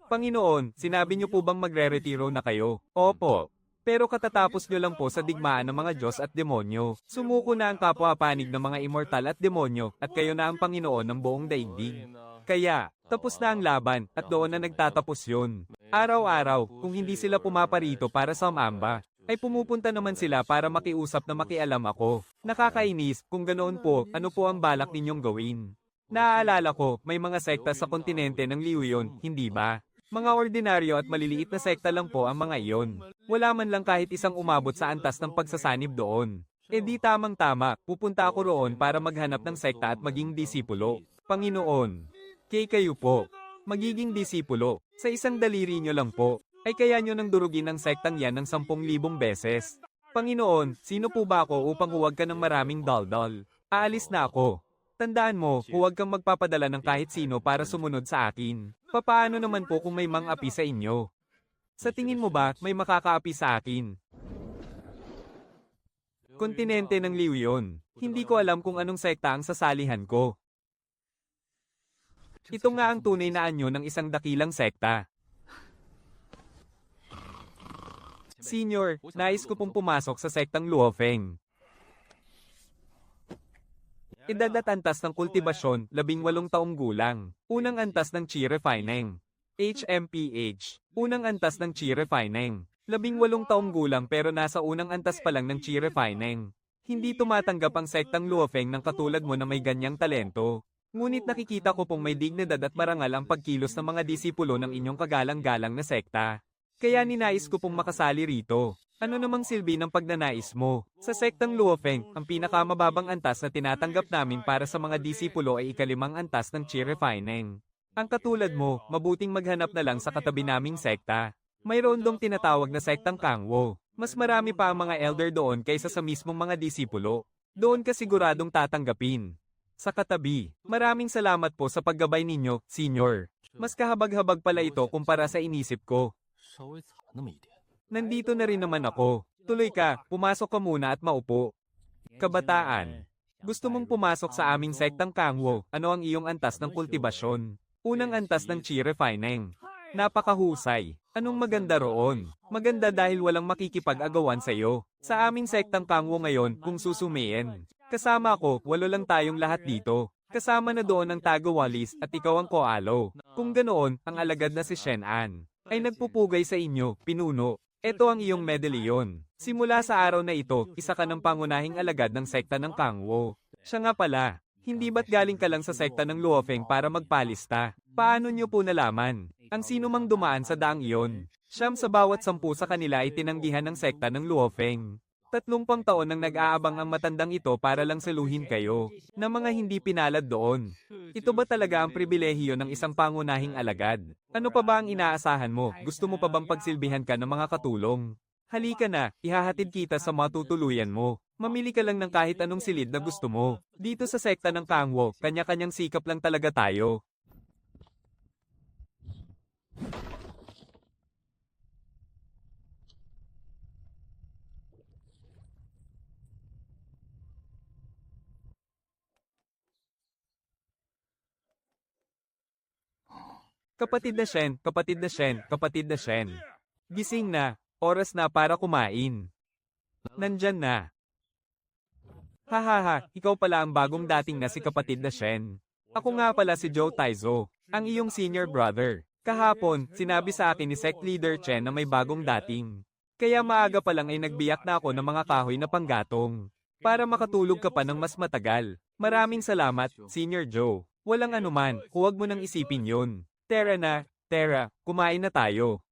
Panginoon, sinabi niyo po bang magre-retiro na kayo? Opo. Pero katatapos niyo lang po sa digmaan ng mga Diyos at demonyo. Sumuko na ang kapwa-panig ng mga immortal at demonyo, at kayo na ang Panginoon ng buong daigdig. Kaya, tapos na ang laban, at doon na nagtatapos yun. Araw-araw, kung hindi sila pumaparito para sa mamba, ay pumupunta naman sila para makiusap na makialam ako. Nakakainis, kung ganoon po, ano po ang balak ninyong gawin? Naaalala ko, may mga sekta sa kontinente ng Liu yun, hindi ba? Mga ordinaryo at maliliit na sekta lang po ang mga iyon. Wala man lang kahit isang umabot sa antas ng pagsasanib doon. E di tamang-tama, pupunta ako roon para maghanap ng sekta at maging disipulo. Panginoon, kay kayo po, magiging disipulo, sa isang daliri nyo lang po, ay kaya nyo nang durugin ang sektang yan ng 10,000 beses. Panginoon, sino po ba ako upang huwag ka ng maraming daldal? Aalis na ako. Tandaan mo, huwag kang magpapadala ng kahit sino para sumunod sa akin. Papaano naman po kung may mang-api sa inyo? Sa tingin mo ba, may makakaapi sa akin? Kontinente ng Liu yun. Hindi ko alam kung anong sekta ang sasalihan ko. Ito nga ang tunay na anyo ng isang dakilang sekta. Senior, nais ko pong pumasok sa sektang Luofeng. Edad at antas ng kultibasyon, 18 taong gulang. Unang antas ng Chi Refining. HMPH. Unang antas ng Chi Refining. 18 taong gulang pero nasa unang antas pa lang ng Chi Refining. Hindi tumatanggap ang sektang Luofeng ng katulad mo na may ganyang talento. Ngunit nakikita ko pong may dignidad at marangal ang pagkilos ng mga disipulo ng inyong kagalang-galang na sekta. Kaya ninais ko pong makasali rito. Ano namang silbi ng pagnanais mo? Sa sektang Luofeng, ang pinakamababang antas na tinatanggap namin para sa mga disipulo ay ikalimang antas ng Chi Refining. Ang katulad mo, mabuting maghanap na lang sa katabi naming sekta. Mayroon dong tinatawag na sektang Kangwo. Mas marami pa ang mga elder doon kaysa sa mismong mga disipulo. Doon ka siguradong tatanggapin. Sa katabi, maraming salamat po sa paggabay ninyo, Senior. Mas kahabag-habag pala ito kumpara sa inisip ko. Nandito na rin naman ako. Tuloy ka, pumasok ka muna at maupo. Kabataan. Gusto mong pumasok sa aming sektang Kangwo, ano ang iyong antas ng kultibasyon? Unang antas ng Chi Refining. Napakahusay. Anong maganda roon? Maganda dahil walang makikipag-agawan sa iyo. Sa aming sektang Kangwo ngayon, kung susumiin. Kasama ko, 8 lang tayong lahat dito. Kasama na doon ang Tagawalis at ikaw ang Koalo. Kung ganoon, ang alagad na si Shen An ay nagpupugay sa inyo, pinuno. Ito ang iyong medalyon. Simula sa araw na ito, isa ka ng pangunahing alagad ng sekta ng Kangwo. Siya nga pala, hindi ba't galing ka lang sa sekta ng Luofeng para magpalista? Paano niyo po nalaman? Ang sino mang dumaan sa daang iyon, siyam sa bawat 10 sa kanila ay tinanggihan ng sekta ng Luofeng. 30 taon nang nag-aabang ang matandang ito para lang saluhin kayo, na mga hindi pinalad doon. Ito ba talaga ang pribilehiyo ng isang pangunahing alagad? Ano pa ba ang inaasahan mo? Gusto mo pa bang pagsilbihan ka ng mga katulong? Halika na, ihahatid kita sa matutuluyan mo. Mamili ka lang ng kahit anong silid na gusto mo. Dito sa sekta ng Kangwo, kanya-kanyang sikap lang talaga tayo. Kapatid na Shen, kapatid na Shen, kapatid na Shen. Gising na, oras na para kumain. Nandyan na. Hahaha, ikaw pala ang bagong dating na si kapatid na Shen. Ako nga pala si Joe Taizo, ang iyong senior brother. Kahapon, sinabi sa akin ni sect leader Chen na may bagong dating. Kaya maaga pa lang ay nagbiyak na ako ng mga kahoy na panggatong. Para makatulog ka pa ng mas matagal. Maraming salamat, Senior Joe. Walang anuman, huwag mo nang isipin yun. Tara na, Tara, kumain na tayo.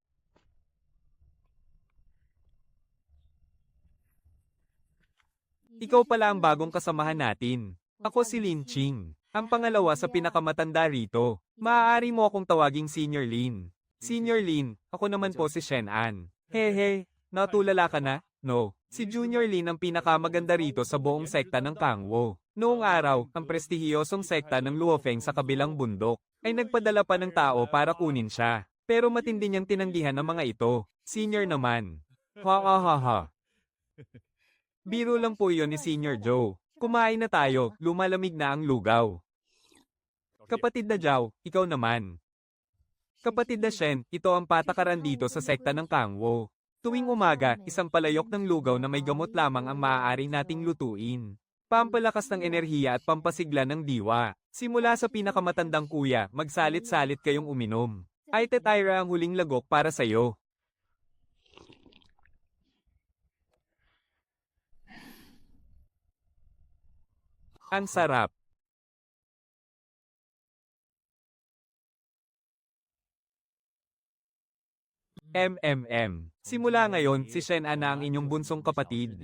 Ikaw pala ang bagong kasamahan natin. Ako si Lin Ching, ang pangalawa sa pinakamatanda rito. Maaari mo akong tawaging Senior Lin. Senior Lin, ako naman po si Shen An. Hehe, natulala ka na? No, si Junior Lin ang pinakamaganda rito sa buong sekta ng Kangwo. Noong araw, ang prestihiyosong sekta ng Luofeng sa kabilang bundok ay nagpadala pa ng tao para kunin siya. Pero matindi niyang tinanggihan ng mga ito. Senior naman. Ha ha ha ha. Biro lang po iyon ni Senior Joe. Kumain na tayo, lumalamig na ang lugaw. Kapatid na Joe, ikaw naman. Kapatid na Shen, ito ang patakaran dito sa sekta ng Kangwo. Tuwing umaga, isang palayok ng lugaw na may gamot lamang ang maaari nating lutuin. Pampalakas ng enerhiya at pampasigla ng diwa. Simula sa pinakamatandang kuya, magsalit-salit kayong uminom. Ay Tetaira ang huling lagok para sa'yo. Ang sarap. Simula ngayon, si Shen na ang inyong bunsong kapatid.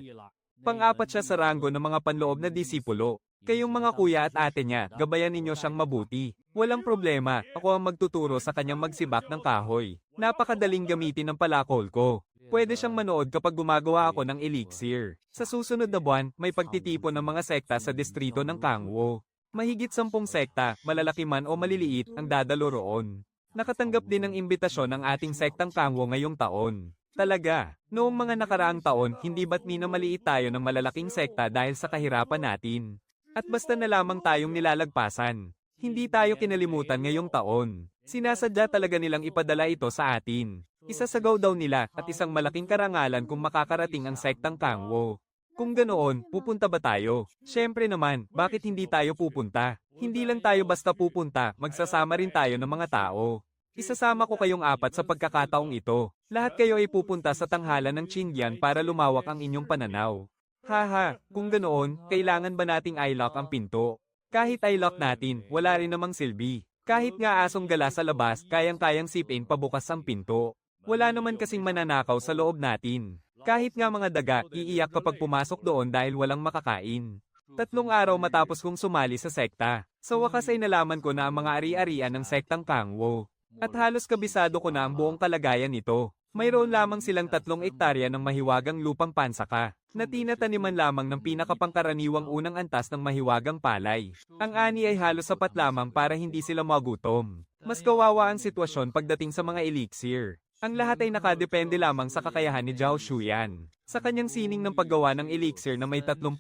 Pang-apat siya sa ranggo ng mga panloob na disipulo. Kayong mga kuya at ate niya, gabayan ninyo siyang mabuti. Walang problema, ako ang magtuturo sa kanyang magsibak ng kahoy. Napakadaling gamitin ng palakol ko. Pwede siyang manood kapag gumagawa ako ng elixir. Sa susunod na buwan, may pagtitipon ng mga sekta sa distrito ng Kangwo. Mahigit 10 sekta, malalaki man o maliliit, ang dadalo roon. Nakatanggap din ng imbitasyon ang ating sektang Kangwo ngayong taon. Talaga, noong mga nakaraang taon, hindi ba't minamaliit tayo ng malalaking sekta dahil sa kahirapan natin? At basta na lamang tayong nilalagpasan. Hindi tayo kinalimutan ngayong taon. Sinasadya talaga nilang ipadala ito sa atin. Isasagaw daw nila at isang malaking karangalan kung makakarating ang sektang Kangwo. Kung ganoon, pupunta ba tayo? Syempre naman, bakit hindi tayo pupunta? Hindi lang tayo basta pupunta, magsasama rin tayo ng mga tao. Isasama ko kayong apat sa pagkakataong ito. Lahat kayo ay pupunta sa tanghalan ng Qingyan para lumawak ang inyong pananaw. Haha, kung ganoon, kailangan ba nating i-lock ang pinto? Kahit i-lock natin, wala rin namang silbi. Kahit nga asong gala sa labas, kayang-kayang sipin pabukas ang pinto. Wala naman kasing mananakaw sa loob natin. Kahit nga mga daga, iiyak kapag pumasok doon dahil walang makakain. 3 araw matapos kong sumali sa sekta. Sa wakas ay nalaman ko na ang mga ari-arian ng sektang Kangwo. At halos kabisado ko na ang buong kalagayan nito. Mayroon lamang silang 3 ektarya ng mahiwagang lupang pansaka, na tinataniman lamang ng pinakapangkaraniwang unang antas ng mahiwagang palay. Ang ani ay halos sapat lamang para hindi sila magutom. Mas kawawa ang sitwasyon pagdating sa mga elixir. Ang lahat ay nakadepende lamang sa kakayahan ni Zhao Shuyan. Sa kanyang sining ng paggawa ng elixir na may 30%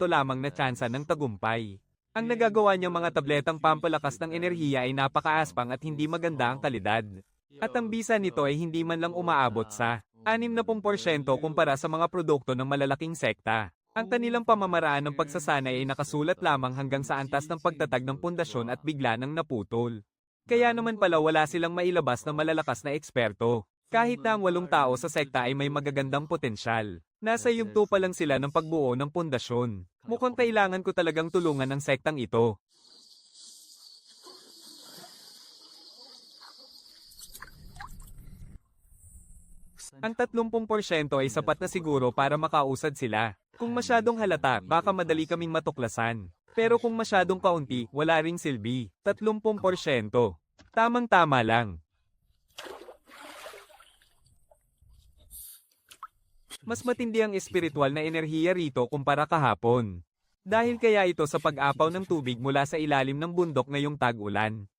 lamang na tsansa ng tagumpay. Ang nagagawa niyang mga tabletang pampalakas ng enerhiya ay napakaaspang at hindi maganda ang kalidad. At ang bisa nito ay hindi man lang umaabot sa 60% kumpara sa mga produkto ng malalaking sekta. Ang kanilang pamamaraan ng pagsasanay ay nakasulat lamang hanggang sa antas ng pagtatag ng pundasyon at bigla nang naputol. Kaya naman pala wala silang mailabas na malalakas na eksperto. Kahit na ang 8 tao sa sekta ay may magagandang potensyal. Nasa yugto pa lang sila ng pagbuo ng pundasyon. Mukhang kailangan ko talagang tulungan ng sektang ito. Ang 30% ay sapat na siguro para makausad sila. Kung masyadong halata, baka madali kaming matuklasan. Pero kung masyadong kaunti, wala ring silbi. 30%. Tamang-tama lang. Mas matindi ang espiritual na enerhiya rito kumpara kahapon. Dahil kaya ito sa pag-apaw ng tubig mula sa ilalim ng bundok ngayong tag-ulan.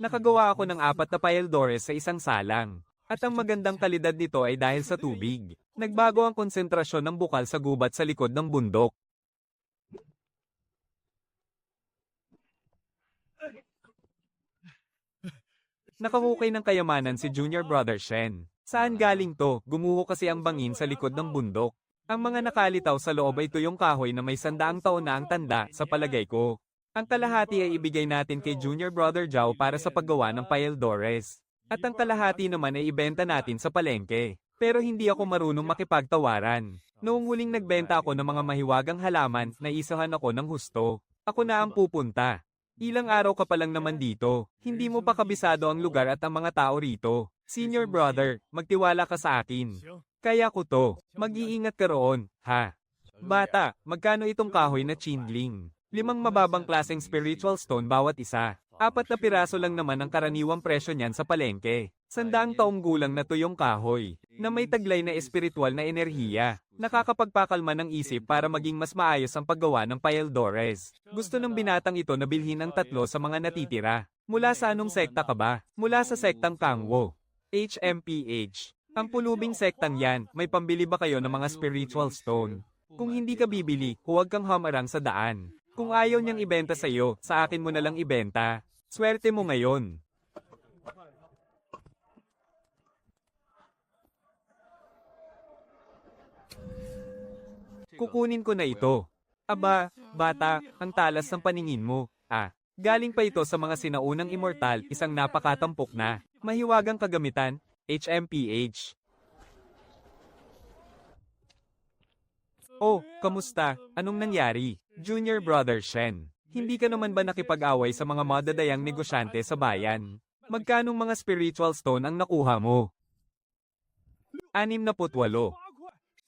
Nakagawa ako ng 4 na paeldores sa isang salang. At ang magandang kalidad nito ay dahil sa tubig. Nagbago ang konsentrasyon ng bukal sa gubat sa likod ng bundok. Nakahukay ng kayamanan si Junior Brother Shen. Saan galing to? Gumuho kasi ang bangin sa likod ng bundok. Ang mga nakalitaw sa loob ay tuyong kahoy na may 100 taon na ang tanda sa palagay ko. Ang kalahati ay ibigay natin kay Junior Brother Zhao para sa paggawa ng paeldores. At ang kalahati naman ay ibenta natin sa palengke. Pero hindi ako marunong makipagtawaran. Noong huling nagbenta ako ng mga mahiwagang halaman, naisahan ako ng husto. Ako na ang pupunta. Ilang araw ka pa lang naman dito. Hindi mo pa kabisado ang lugar at ang mga tao rito. Senior brother, magtiwala ka sa akin. Kaya ko to. Mag-iingat ka roon, ha? Bata, magkano itong kahoy na chinling? 5 mababang klaseng spiritual stone bawat isa. 4 na piraso lang naman ang karaniwang presyo niyan sa palengke. 100 taong gulang na tuyong kahoy, na may taglay na espiritual na enerhiya. Nakakapagpakalma ng isip para maging mas maayos ang paggawa ng paeldores. Gusto ng binatang ito na bilhin ang 3 sa mga natitira. Mula sa anong sekta ka ba? Mula sa sektang Kangwo. HMPH. Ang pulubing sektang yan, may pambili ba kayo ng mga spiritual stone? Kung hindi ka bibili, huwag kang hamarang sa daan. Kung ayaw niyang ibenta sa iyo, sa akin mo na lang ibenta. Swerte mo ngayon. Kukunin ko na ito. Aba, bata, ang talas ng paningin mo. Galing pa ito sa mga sinaunang immortal, isang napakatampok na, mahiwagang kagamitan, HMPH. Oh, kamusta? Anong nangyari? Junior Brother Shen, hindi ka naman ba nakipag-away sa mga madadayang negosyante sa bayan? Magkanong mga spiritual stone ang nakuha mo? 68.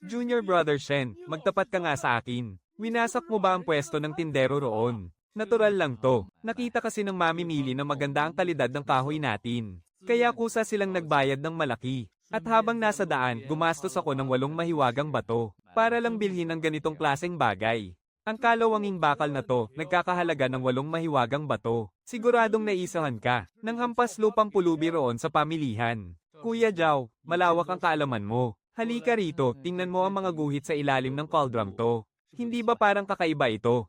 Junior Brother Shen, magtapat ka nga sa akin. Winasak mo ba ang pwesto ng tindero roon? Natural lang to. Nakita kasi ng mamimili na maganda ang kalidad ng kahoy natin. Kaya kusa silang nagbayad ng malaki. At habang nasa daan, gumastos ako ng 8 mahiwagang bato. Para lang bilhin ang ganitong klaseng bagay. Ang kalawanging bakal na to, nagkakahalaga ng 8 mahiwagang bato. Siguradong naisahan ka, ng hampas lupang pulubi roon sa pamilihan. Kuya Jao, malawak ang kaalaman mo. Halika rito, tingnan mo ang mga guhit sa ilalim ng cauldron to. Hindi ba parang kakaiba ito?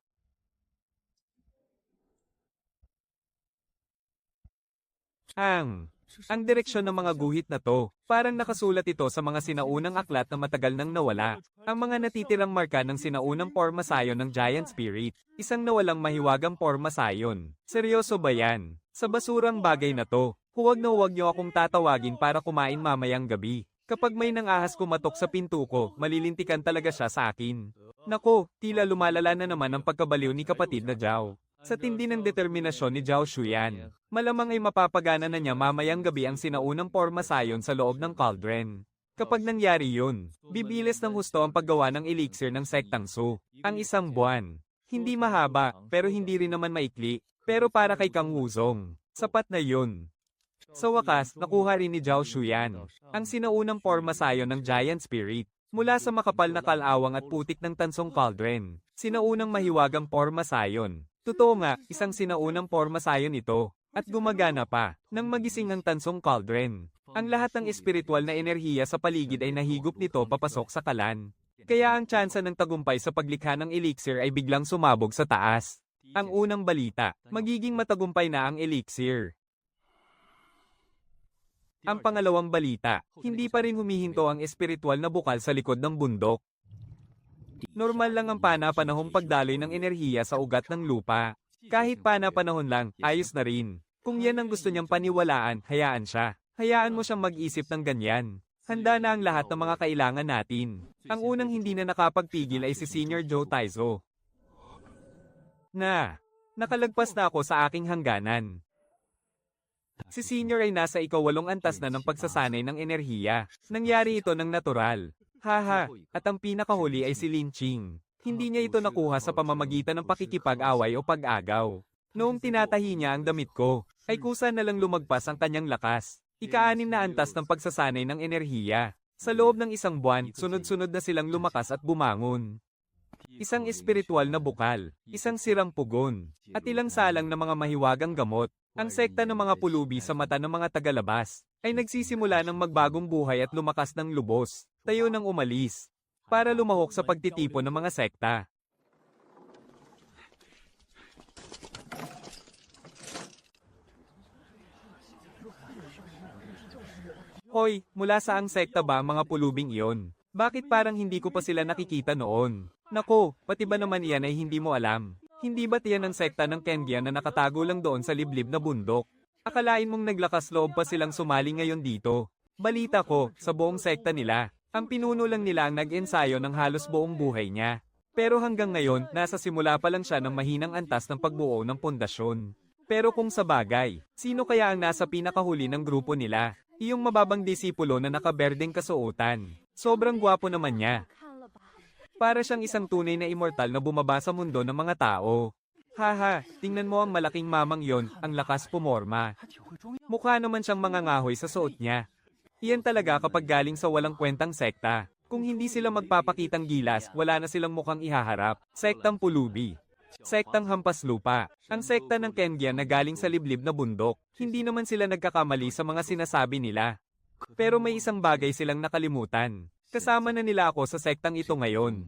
Ang direksyon ng mga guhit na to, parang nakasulat ito sa mga sinaunang aklat na matagal nang nawala. Ang mga natitirang marka ng sinaunang porma sayon ng Giant Spirit, isang nawalang mahiwagang porma sayon. Seryoso ba yan? Sa basurang bagay na to, huwag niyo akong tatawagin para kumain mamayang gabi. Kapag may nangahas kumatok sa pinto ko, malilintikan talaga siya sa akin. Nako, tila lumalala na naman ang pagkabaliw ni kapatid na Zhao. Sa tindi ng determinasyon ni Zhao Shuyan, malamang ay mapapagana na niya mamayang gabi ang sinaunang porma sayon sa loob ng cauldron. Kapag nangyari yun, bibilis ng husto ang paggawa ng elixir ng Sektang Su. Ang 1 buwan. Hindi mahaba, pero hindi rin naman maikli, pero para kay Kang Wuzong. Sapat na yun. Sa wakas, nakuha rin ni Zhao Shuyan ang sinaunang porma sayon ng Giant Spirit. Mula sa makapal na kalawang at putik ng tansong cauldron, sinaunang mahiwagang porma sayon. Totoo nga, isang sinaunang porma sayon ito, at gumagana pa, nang magising ang tansong cauldron. Ang lahat ng espiritual na enerhiya sa paligid ay nahigop nito papasok sa kalan. Kaya ang tsansa ng tagumpay sa paglikha ng elixir ay biglang sumabog sa taas. Ang unang balita, magiging matagumpay na ang elixir. Ang pangalawang balita, hindi pa rin humihinto ang espiritual na bukal sa likod ng bundok. Normal lang ang pana-panahong pagdaloy ng enerhiya sa ugat ng lupa. Kahit pana-panahon lang, ayos na rin. Kung yan ang gusto niyang paniwalaan, hayaan siya. Hayaan mo siyang mag-isip ng ganyan. Handa na ang lahat ng mga kailangan natin. Ang unang hindi na nakapagpigil ay si Senior Joe Taizo. Nakalagpas na ako sa aking hangganan. Si Senior ay nasa 8 antas na ng pagsasanay ng enerhiya. Nangyari ito ng natural. Haha, at ang pinakahuli ay si Lin Ching. Hindi niya ito nakuha sa pamamagitan ng pakikipag-away o pag-agaw. Noong tinatahi niya ang damit ko, ay kusa na lang lumagpas ang kanyang lakas. Ika-6 na antas ng pagsasanay ng enerhiya. Sa loob ng 1 buwan, sunod-sunod na silang lumakas at bumangon. Isang espiritual na bukal, isang sirang pugon, at ilang salang na mga mahiwagang gamot. Ang sekta ng mga pulubi sa mata ng mga tagalabas ay nagsisimula ng magbagong buhay at lumakas ng lubos, tayo nang umalis, para lumahok sa pagtitipon ng mga sekta. Hoy, mula saang sekta ba ang mga pulubing iyon? Bakit parang hindi ko pa sila nakikita noon? Nako, pati ba naman iyan ay hindi mo alam? Hindi ba't yan ang sekta ng Kengia na nakatago lang doon sa liblib na bundok? Akalain mong naglakas loob pa silang sumali ngayon dito? Balita ko, sa buong sekta nila, ang pinuno lang nila ang nag-ensayo ng halos buong buhay niya. Pero hanggang ngayon, nasa simula pa lang siya ng mahinang antas ng pagbuo ng pundasyon. Pero kung sa bagay, sino kaya ang nasa pinakahuli ng grupo nila? Iyong mababang disipulo na nakaberdeng kasuotan. Sobrang gwapo naman niya. Para siyang isang tunay na immortal na bumaba sa mundo ng mga tao. Haha, tingnan mo ang malaking mamang yon, ang lakas pumorma. Mukha naman siyang mangangahoy sa suot niya. Iyan talaga kapag galing sa walang kwentang sekta. Kung hindi sila magpapakitang gilas, wala na silang mukhang ihaharap. Sektang pulubi. Sektang hampas lupa. Ang sekta ng Kengia na galing sa liblib na bundok. Hindi naman sila nagkakamali sa mga sinasabi nila. Pero may isang bagay silang nakalimutan. Kasama na nila ako sa sektang ito ngayon.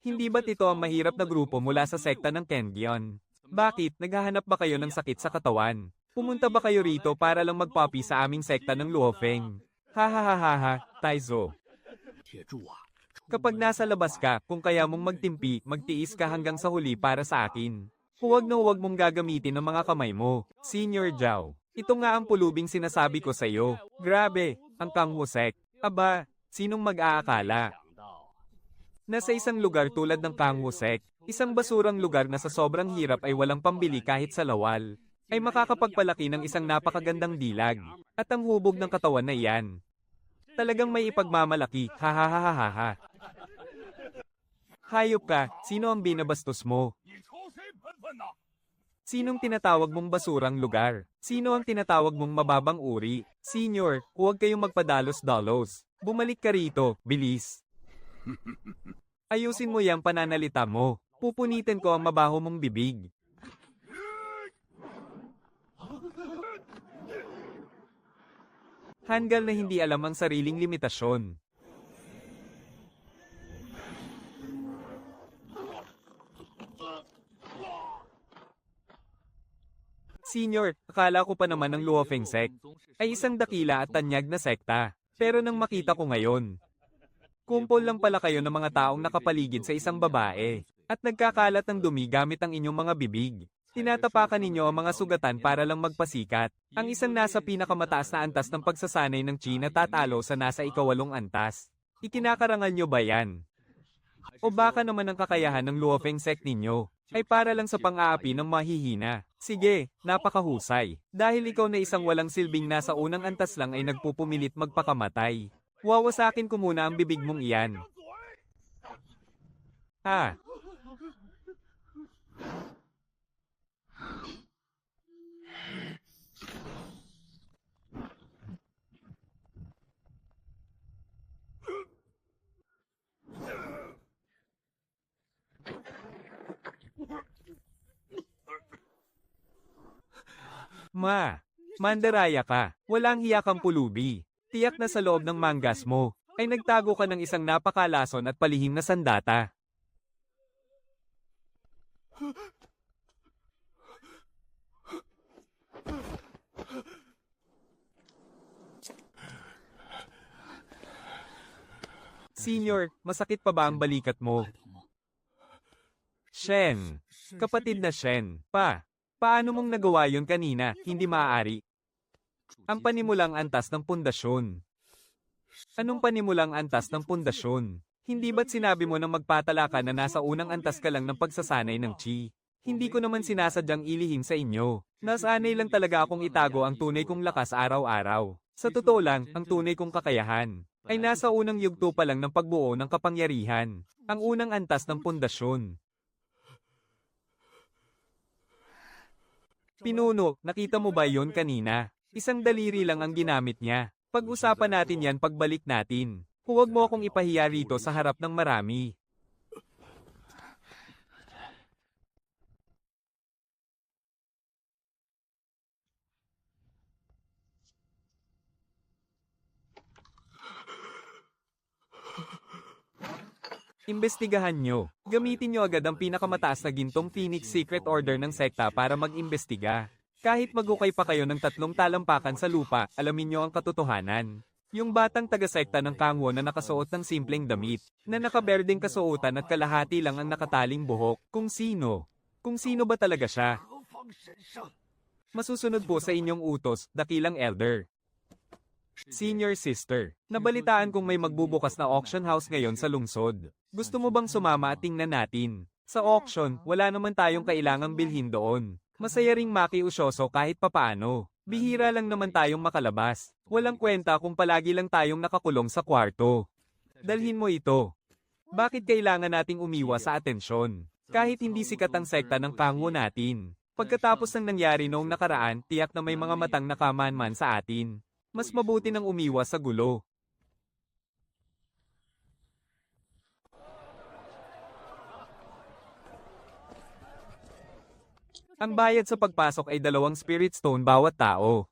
Hindi ba't ito ang mahirap na grupo mula sa sekta ng Kengyon? Bakit, naghahanap ba kayo ng sakit sa katawan? Pumunta ba kayo rito para lang magpapi sa aming sekta ng Luofeng? Hahaha, Taizo. Kapag nasa labas ka, kung kaya mong magtimpi, magtiis ka hanggang sa huli para sa akin. Huwag na huwag mong gagamitin ang mga kamay mo, Senior Zhao. Ito nga ang pulubing sinasabi ko sa iyo. Grabe, ang Kangwosek. Aba, sinong mag-aakala? Nasa isang lugar tulad ng Kangwosek, isang basurang lugar na sa sobrang hirap ay walang pambili kahit sa lawal, ay makakapagpalaki ng isang napakagandang dilag. At ang hubog ng katawan na iyan. Talagang may ipagmamalaki, hahaha. Hayop ka, sino ang binabastos mo? Sinong tinatawag mong basurang lugar? Sino ang tinatawag mong mababang uri? Senior, huwag kayong magpadalos-dalos. Bumalik ka rito, bilis. Ayusin mo yung pananalita mo. Pupunitin ko ang mabaho mong bibig. Hanggal na hindi alam ang sariling limitasyon. Senior, akala ko pa naman ang Luofeng Sect ay isang dakila at tanyag na sekta. Pero nang makita ko ngayon, kumpol lang pala kayo ng mga taong nakapaligid sa isang babae at nagkakalat ng dumi gamit ang inyong mga bibig. Tinatapakan ninyo ang mga sugatan para lang magpasikat. Ang isang nasa pinakamataas na antas ng pagsasanay ng Qi na tatalo sa nasa ikawalong antas. Ikinakarangal nyo ba yan? O baka naman ang kakayahan ng Luofeng Sect ninyo ay para lang sa pang-aapi ng mahihina. Sige, napakahusay. Dahil ikaw na isang walang silbing nasa unang antas lang ay nagpupumilit magpakamatay. Wawasakin ko muna ang bibig mong iyan. Ha? Mandaraya ka. Walang hiya kang pulubi. Tiyak na sa loob ng mangas mo, ay nagtago ka ng isang napakalason at palihim na sandata. Senior, masakit pa ba ang balikat mo? Shen. Kapatid na Shen. Paano mong nagawa yun kanina? Hindi maaari. Ang panimulang antas ng pundasyon. Anong panimulang antas ng pundasyon? Hindi ba't sinabi mo nang magpatala ka na nasa unang antas ka lang ng pagsasanay ng Qi? Hindi ko naman sinasadyang ilihim sa inyo. Nasanay lang talaga akong itago ang tunay kong lakas araw-araw. Sa totoo lang, ang tunay kong kakayahan ay nasa unang yugto pa lang ng pagbuo ng kapangyarihan. Ang unang antas ng pundasyon. Pinuno, nakita mo ba yon kanina? Isang daliri lang ang ginamit niya. Pag-usapan natin yan pagbalik natin. Huwag mo akong ipahiya rito sa harap ng marami. Imbestigahan nyo. Gamitin nyo agad ang pinakamataas na gintong Phoenix Secret Order ng sekta para mag-imbestiga. Kahit magukay pa kayo ng 3 talampakan sa lupa, alamin nyo ang katotohanan. Yung batang taga-sekta ng Kangwo na nakasuot ng simpleng damit, na nakaberdeng kasuotan at kalahati lang ang nakataling buhok, kung sino. Kung sino ba talaga siya? Masusunod po sa inyong utos, dakilang elder. Senior sister, nabalitaan kong may magbubukas na auction house ngayon sa lungsod. Gusto mo bang sumama at tingnan natin? Sa auction, wala naman tayong kailangang bilhin doon. Masaya ring makiusyoso kahit papaano. Bihira lang naman tayong makalabas. Walang kwenta kung palagi lang tayong nakakulong sa kwarto. Dalhin mo ito. Bakit kailangan nating umiwas sa atensyon? Kahit hindi sikat ang sekta ng Kangwo natin. Pagkatapos ng nangyari noong nakaraan, tiyak na may mga matang nakamanman sa atin. Mas mabuti nang umiwas sa gulo. Ang bayad sa pagpasok ay 2 spirit stone bawat tao.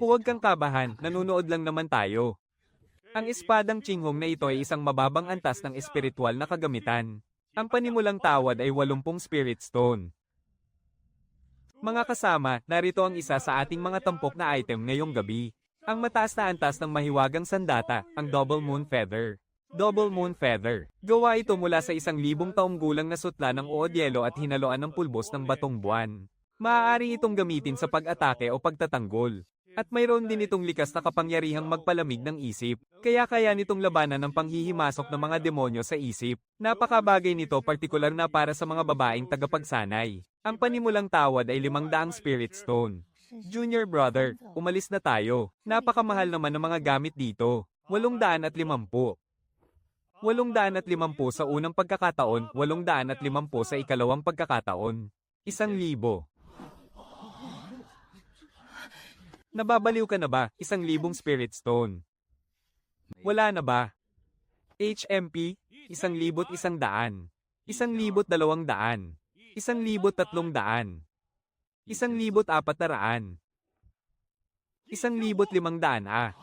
Huwag kang kabahan, nanunood lang naman tayo. Ang espadang Qinghong na ito ay isang mababang antas ng espiritual na kagamitan. Ang panimulang tawad ay 80 Spirit Stone. Mga kasama, narito ang isa sa ating mga tampok na item ngayong gabi. Ang mataas na antas ng mahiwagang sandata, ang Double Moon Feather. Double Moon Feather. Gawa ito mula sa 1,000 taong gulang na sutla ng uod-yelo at hinaluan ng pulbos ng batong buwan. Maaari itong gamitin sa pag-atake o pagtatanggol. At mayroon din itong likas na kapangyarihang magpalamig ng isip, kaya kaya nitong labanan ng panghihimasok ng mga demonyo sa isip. Napakabagay nito partikular na para sa mga babaeng tagapagsanay. Ang panimulang tawad ay 500 Spirit Stone. Junior brother, umalis na tayo. Napakamahal naman ng mga gamit dito. 850. 850 sa unang pagkakataon, 850 sa ikalawang pagkakataon. 1,000. Nababaliw ka na ba? 1,000 Spirit Stone. Wala na ba? HMP, 1,100. 1,200. 1,300. 1,400. 1,500 ah.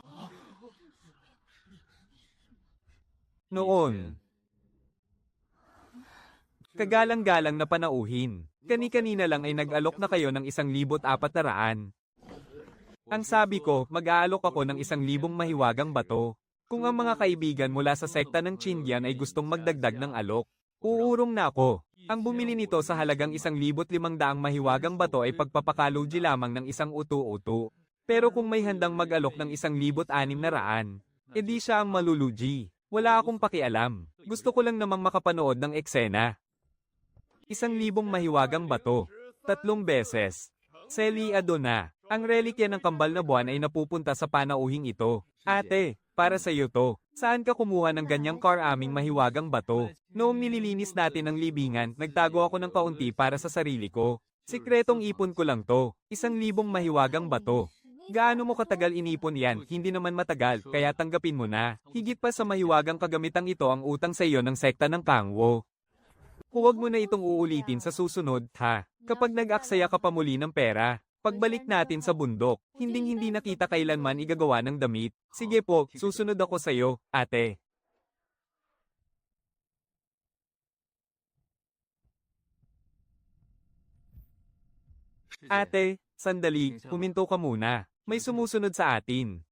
Noon. Kagalang-galang na panauhin. Kani-kanina lang ay nag-alok na kayo ng 1,400. Ang sabi ko, mag-aalok ako ng 1,000 mahiwagang bato. Kung ang mga kaibigan mula sa sekta ng Qindian ay gustong magdagdag ng alok, uurong na ako. Ang bumili nito sa halagang 1,500 mahiwagang bato ay pagpapakaluji lamang ng isang utu-utu. Pero kung may handang mag-alok ng 1,600, edi siya ang maluluji. Wala akong pakialam. Gusto ko lang namang makapanood ng eksena. 1,000 mahiwagang bato. 3 beses. Seliado na. Ang relikya ng kambal na buwan ay napupunta sa panauhing ito. Ate, para sa iyo to. Saan ka kumuha ng ganyang aming mahiwagang bato? Noong nililinis natin ang libingan, nagtago ako ng kaunti para sa sarili ko. Sikretong ipon ko lang to. 1,000 mahiwagang bato. Gaano mo katagal inipon yan? Hindi naman matagal, kaya tanggapin mo na. Higit pa sa mahiwagang kagamitang ito ang utang sa iyo ng sekta ng Kangwo. Huwag mo na itong uulitin sa susunod, ha? Kapag nag-aksaya ka pa muli ng pera, pagbalik natin sa bundok, hinding-hindi nakita kailanman igagawa ng damit. Sige po, susunod ako sa iyo, ate. Ate, sandali, huminto ka muna. May sumusunod sa atin.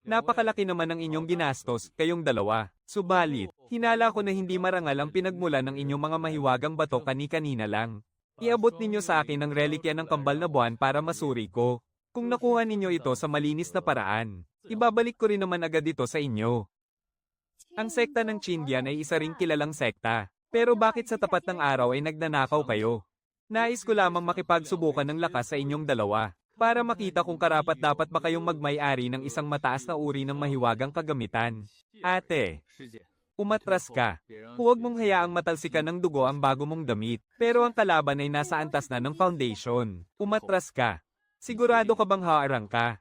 Napakalaki naman ng inyong ginastos, kayong dalawa. Subalit, hinala ko na hindi marangal ang pinagmulan ng inyong mga mahiwagang bato kani-kanina lang. Iabot ninyo sa akin ang relikya ng kambal na buwan para masuri ko. Kung nakuha ninyo ito sa malinis na paraan, ibabalik ko rin naman agad ito sa inyo. Ang sekta ng Qindian ay isa ring kilalang sekta. Pero bakit sa tapat ng araw ay nagnanakaw kayo? Nais ko lamang makipagsubukan ng lakas sa inyong dalawa. Para makita kung karapat-dapat ba kayong magmay-ari ng isang mataas na uri ng mahiwagang kagamitan. Ate, umatras ka. Huwag mong hayaang matalsikan ng dugo ang bago mong damit. Pero ang kalaban ay nasa antas na ng foundation. Umatras ka. Sigurado ka bang haarang ka?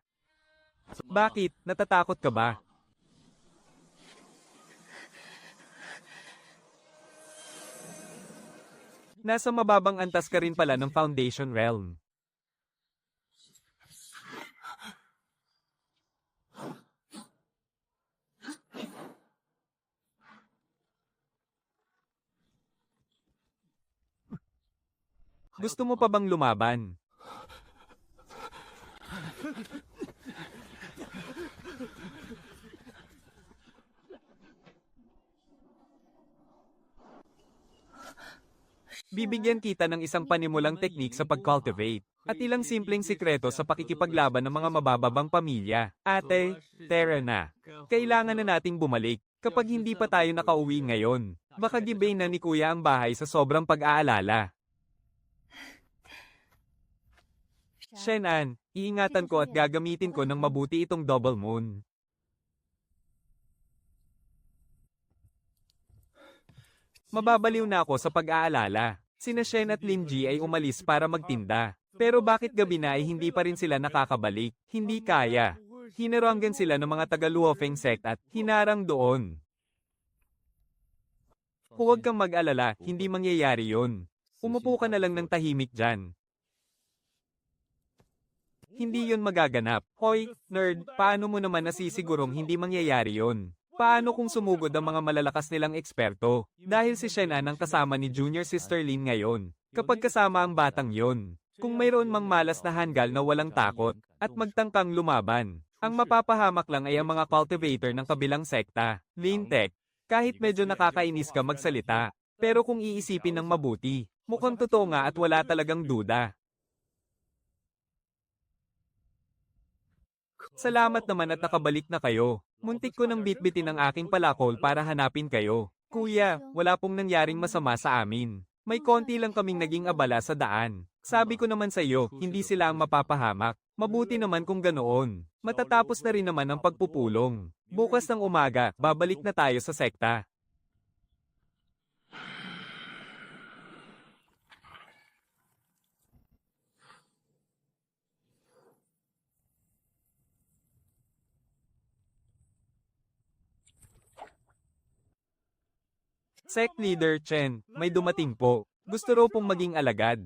Bakit? Natatakot ka ba? Nasa mababang antas ka rin pala ng foundation realm. Gusto mo pa bang lumaban? Bibigyan kita ng isang panimulang teknik sa pag-cultivate at ilang simpleng sikreto sa pakikipaglaban ng mga mabababang pamilya. Ate, tara na. Kailangan na nating bumalik. Kapag hindi pa tayo nakauwi ngayon, baka gibay na ni Kuya ang bahay sa sobrang pag-aalala. Shenan, iingatan ko at gagamitin ko ng mabuti itong double moon. Mababaliw na ako sa pag-aalala. Sina Shen at Lin Ji ay umalis para magtinda. Pero bakit gabi na ay hindi pa rin sila nakakabalik? Hindi kaya. Hinarangan sila ng mga taga-Luofeng sect at hinarang doon. Huwag kang mag-alala, hindi mangyayari yon. Umupo ka na lang ng tahimik dyan. Hindi yun magaganap. Hoy, nerd, paano mo naman nasisigurong hindi mangyayari yun? Paano kung sumugod ang mga malalakas nilang eksperto? Dahil si Shen-an ang kasama ni Junior Sister Lin ngayon. Kapag kasama ang batang yon, kung mayroon mang malas na hanggal na walang takot, at magtangkang lumaban, ang mapapahamak lang ay ang mga cultivator ng kabilang sekta. Lin Tech, kahit medyo nakakainis ka magsalita, pero kung iisipin ng mabuti, mukhang totoo nga at wala talagang duda. Salamat naman at nakabalik na kayo. Muntik ko nang bitbitin ang aking palakol para hanapin kayo. Kuya, wala pong nangyaring masama sa amin. May konti lang kaming naging abala sa daan. Sabi ko naman sa iyo, hindi sila ang mapapahamak. Mabuti naman kung ganoon. Matatapos na rin naman ang pagpupulong. Bukas ng umaga, babalik na tayo sa sekta. Sect Leader Chen, may dumating po. Gusto raw pong maging alagad.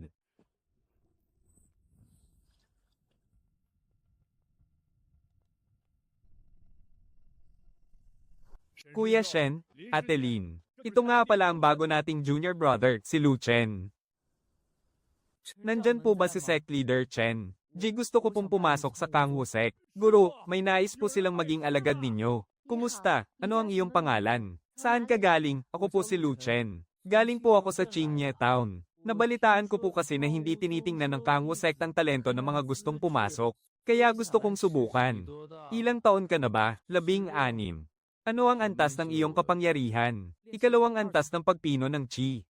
Kuya Shen, Ate Lin. Ito nga pala ang bago nating junior brother, si Lu Chen. Nandyan po ba si Sect Leader Chen? Gusto ko pong pumasok sa Kangwoo Sect. Guro, may nais po silang maging alagad ninyo. Kumusta? Ano ang iyong pangalan? Saan ka galing? Ako po si Lu Chen. Galing po ako sa Qingye Town. Nabalitaan ko po kasi na hindi tinitingnan ng Kangwoo Sect ang talento ng mga gustong pumasok. Kaya gusto kong subukan. Ilang taon ka na ba? 16. Ano ang antas ng iyong kapangyarihan? Ikalawang antas ng pagpino ng Qi.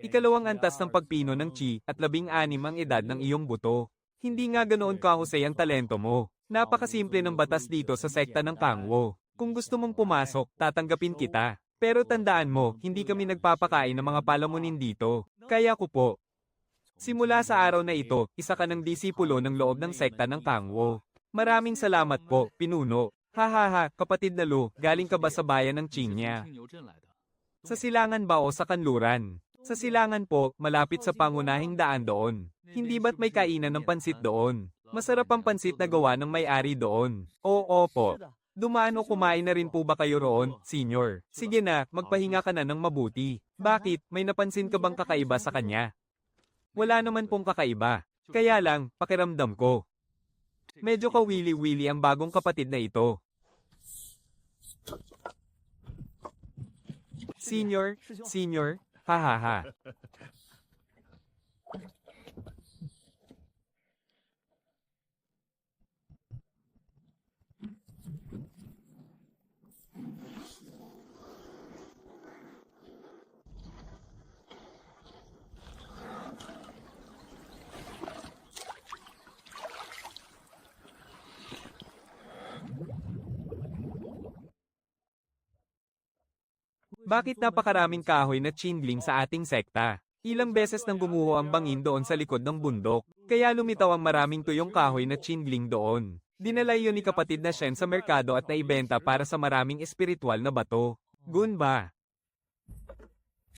Ikalawang antas ng pagpino ng Qi at 16 ang edad ng iyong buto. Hindi nga ganoon kahusay ang talento mo. Napakasimple ng batas dito sa sekta ng Kangwoo. Kung gusto mong pumasok, tatanggapin kita. Pero tandaan mo, hindi kami nagpapakain ng mga palamunin dito. Kaya ko po. Simula sa araw na ito, isa ka ng disipulo ng loob ng sekta ng Kangwoo. Maraming salamat po, pinuno. Hahaha, kapatid na Lu, galing ka ba sa bayan ng Qingye? Sa silangan ba o sa kanluran? Sa silangan po, malapit sa pangunahing daan doon. Hindi ba't may kainan ng pansit doon? Masarap ang pansit na gawa ng may-ari doon. Oo po. Dumaan o kumain na rin po ba kayo roon, senior? Sige na, magpahinga ka na ng mabuti. Bakit, may napansin ka bang kakaiba sa kanya? Wala naman pong kakaiba. Kaya lang, pakiramdam ko. Medyo kawili-wili ang bagong kapatid na ito. Senior, hahaha. Bakit napakaraming kahoy na chinggling sa ating sekta? Ilang beses nang gumuho ang bangin doon sa likod ng bundok, kaya lumitaw ang maraming tuyong kahoy na chinggling doon. Dinala yun ni kapatid na Shen sa merkado at naibenta para sa maraming espiritual na bato. Gunba.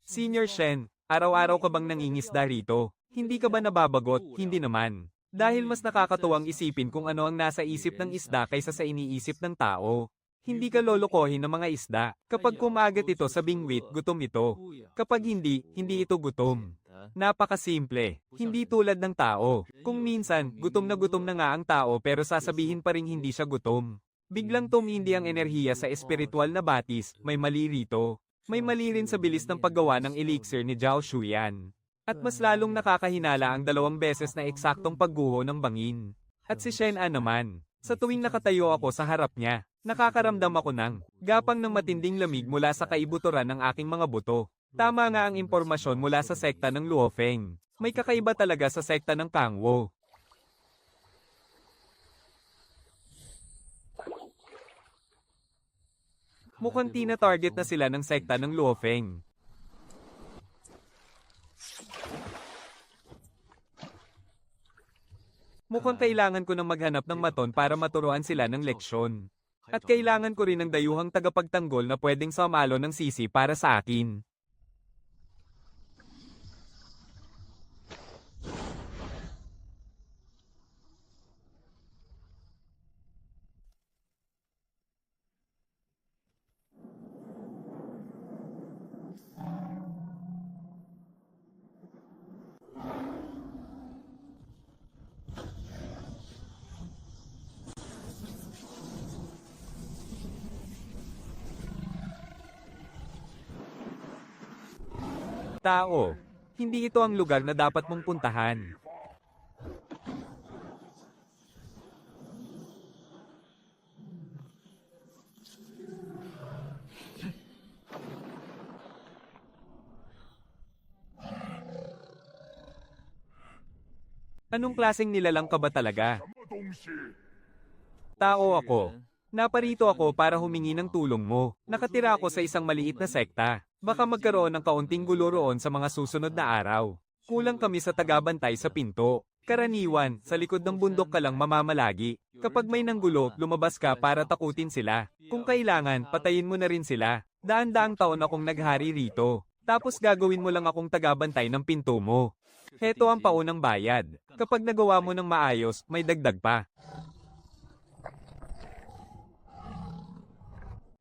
Senior Shen, araw-araw ka bang nangingisda rito? Hindi ka ba nababagot? Hindi naman. Dahil mas nakakatuwang isipin kung ano ang nasa isip ng isda kaysa sa iniisip ng tao. Hindi ka lolokohin ng mga isda. Kapag kumagat ito sa bingwit, gutom ito. Kapag hindi, hindi ito gutom. Napakasimple. Hindi tulad ng tao. Kung minsan, gutom na nga ang tao pero sasabihin pa ring hindi siya gutom. Biglang tumindi ang enerhiya sa espiritual na batis, may mali rito. May mali rin sa bilis ng paggawa ng elixir ni Zhao Shuyan. At mas lalong nakakahinala ang 2 beses na eksaktong pagguho ng bangin. At si Shen-an naman. Sa tuwing nakatayo ako sa harap niya, nakakaramdam ako ng gapang ng matinding lamig mula sa kaibuturan ng aking mga buto. Tama nga ang impormasyon mula sa sekta ng Luofeng. May kakaiba talaga sa sekta ng Kangwoo. Mukhang tina-target na sila ng sekta ng Luofeng. Mukhang kailangan ko nang maghanap ng maton para maturuan sila ng leksyon. At kailangan ko rin ng dayuhang tagapagtanggol na pwedeng sumalo ng sisi para sa akin. Tao, hindi ito ang lugar na dapat mong puntahan. Anong klaseng nilalang ka ba talaga? Tao ako. Naparito ako para humingi ng tulong mo. Nakatira ako sa isang maliit na sekta. Baka magkaroon ng kaunting gulo roon sa mga susunod na araw. Kulang kami sa tagabantay sa pinto. Karaniwan, sa likod ng bundok ka lang mamamalagi. Kapag may nanggulo, lumabas ka para takutin sila. Kung kailangan, patayin mo na rin sila. Daan-daang taon akong naghari rito. Tapos gagawin mo lang akong tagabantay ng pinto mo. Heto ang paunang bayad. Kapag nagawa mo ng maayos, may dagdag pa.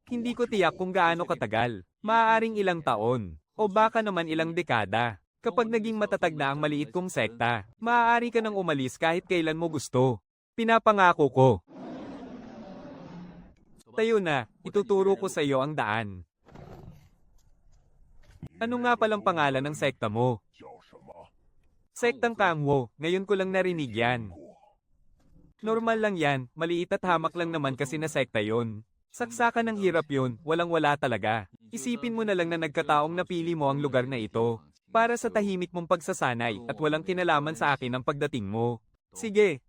Hindi ko tiyak kung gaano katagal. Maaaring ilang taon. O baka naman ilang dekada. Kapag naging matatag na ang maliit kong sekta, maaari ka nang umalis kahit kailan mo gusto. Pinapangako ko. Tayo na, ituturo ko sa iyo ang daan. Ano nga palang pangalan ng sekta mo? Sektang Kangwo, ngayon ko lang narinig yan. Normal lang yan, maliit at hamak lang naman kasi na sekta yon. Saksakan ng hirap yun, walang-wala talaga. Isipin mo na lang na nagkataong napili mo ang lugar na ito. Para sa tahimik mong pagsasanay at walang kinalaman sa akin ang pagdating mo. Sige,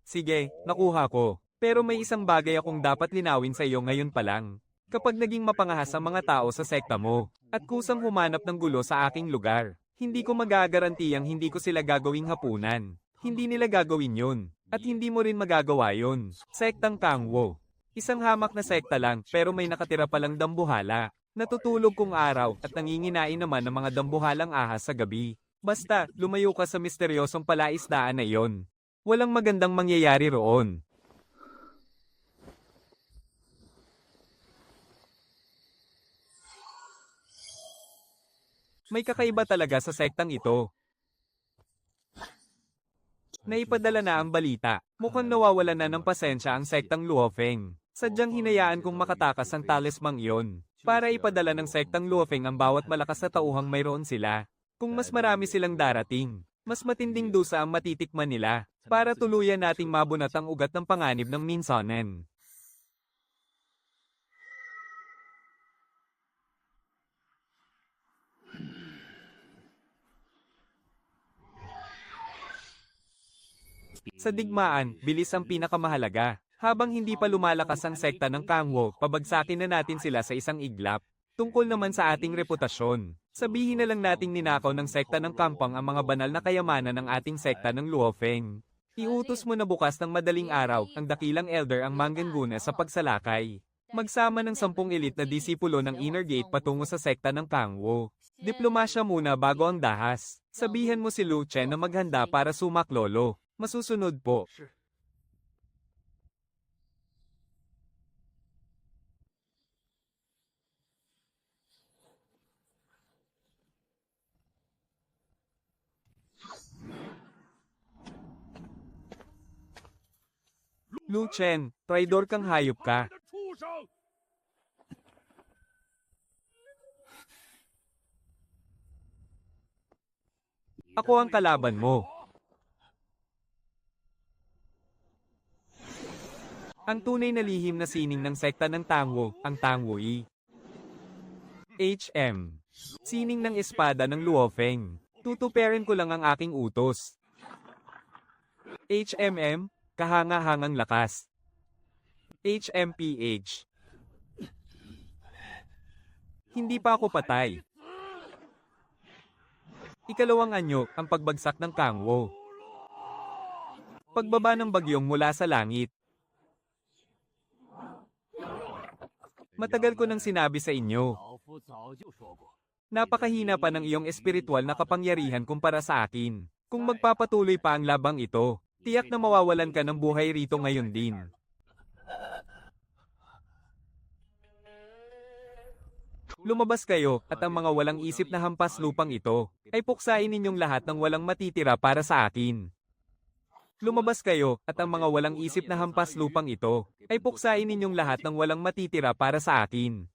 nakuha ko. Pero may isang bagay akong dapat linawin sa iyo ngayon pa lang. Kapag naging mapangahas ang mga tao sa sekta mo, at kusang humanap ng gulo sa aking lugar, hindi ko magagarantiyang hindi ko sila gagawing hapunan. Hindi nila gagawin yun. At hindi mo rin magagawa yun. Sektang Kangwo. Isang hamak na sekta lang pero may nakatira palang dambuhala. Natutulog kung araw at nanginginain naman ng mga dambuhalang ahas sa gabi. Basta, lumayo ka sa misteryosong palaisdaan na iyon. Walang magandang mangyayari roon. May kakaiba talaga sa sektang ito. Naipadala na ang balita. Mukhang nawawalan na ng pasensya ang sektang Luofeng. Sadyang hinayaan kong makatakas ang talismang iyon. Para ipadala ng sektang Luofeng ang bawat malakas na tauhang mayroon sila. Kung mas marami silang darating, mas matinding dusa ang matitikman nila. Para tuluyan nating mabunat ang ugat ng panganib ng Minsonen. Sa digmaan, bilis ang pinakamahalaga. Habang hindi pa lumalakas ang sekta ng Kangwo, pabagsakin na natin sila sa isang iglap. Tungkol naman sa ating reputasyon. Sabihin na lang nating ninakaw ng sekta ng Kampang ang mga banal na kayamanan ng ating sekta ng Luofeng. Iutos mo na bukas ng madaling araw ang dakilang elder ang Manggenguna sa pagsalakay. Magsama ng 10 elite na disipulo ng Inner Gate patungo sa sekta ng Kangwo. Diplomasya muna bago ang dahas. Sabihan mo si Lu Chen na maghanda para sumaklolo. Masusunod po. Lu Chen, traidor kang hayop ka. Ako ang kalaban mo. Ang tunay na lihim na sining ng sekta ng Tangwo, ang Tangwoi. HM. Sining ng espada ng Luofeng. Tutuperin ko lang ang aking utos. HMM. Kahanga-hangang lakas. HMPH. Hindi pa ako patay. Ikalawang anyo, ang pagbagsak ng Kangwo. Pagbaba ng bagyong mula sa langit. Matagal ko nang sinabi sa inyo. Napakahina pa ng iyong espiritual na kapangyarihan kumpara sa akin. Kung magpapatuloy pa ang labang ito, tiyak na mawawalan ka ng buhay rito ngayon din. Lumabas kayo at ang mga walang isip na hampas lupang ito ay puksain ninyong lahat ng walang matitira para sa akin. Lumabas kayo at ang mga walang isip na hampas lupang ito ay puksain ninyong lahat ng walang matitira para sa akin.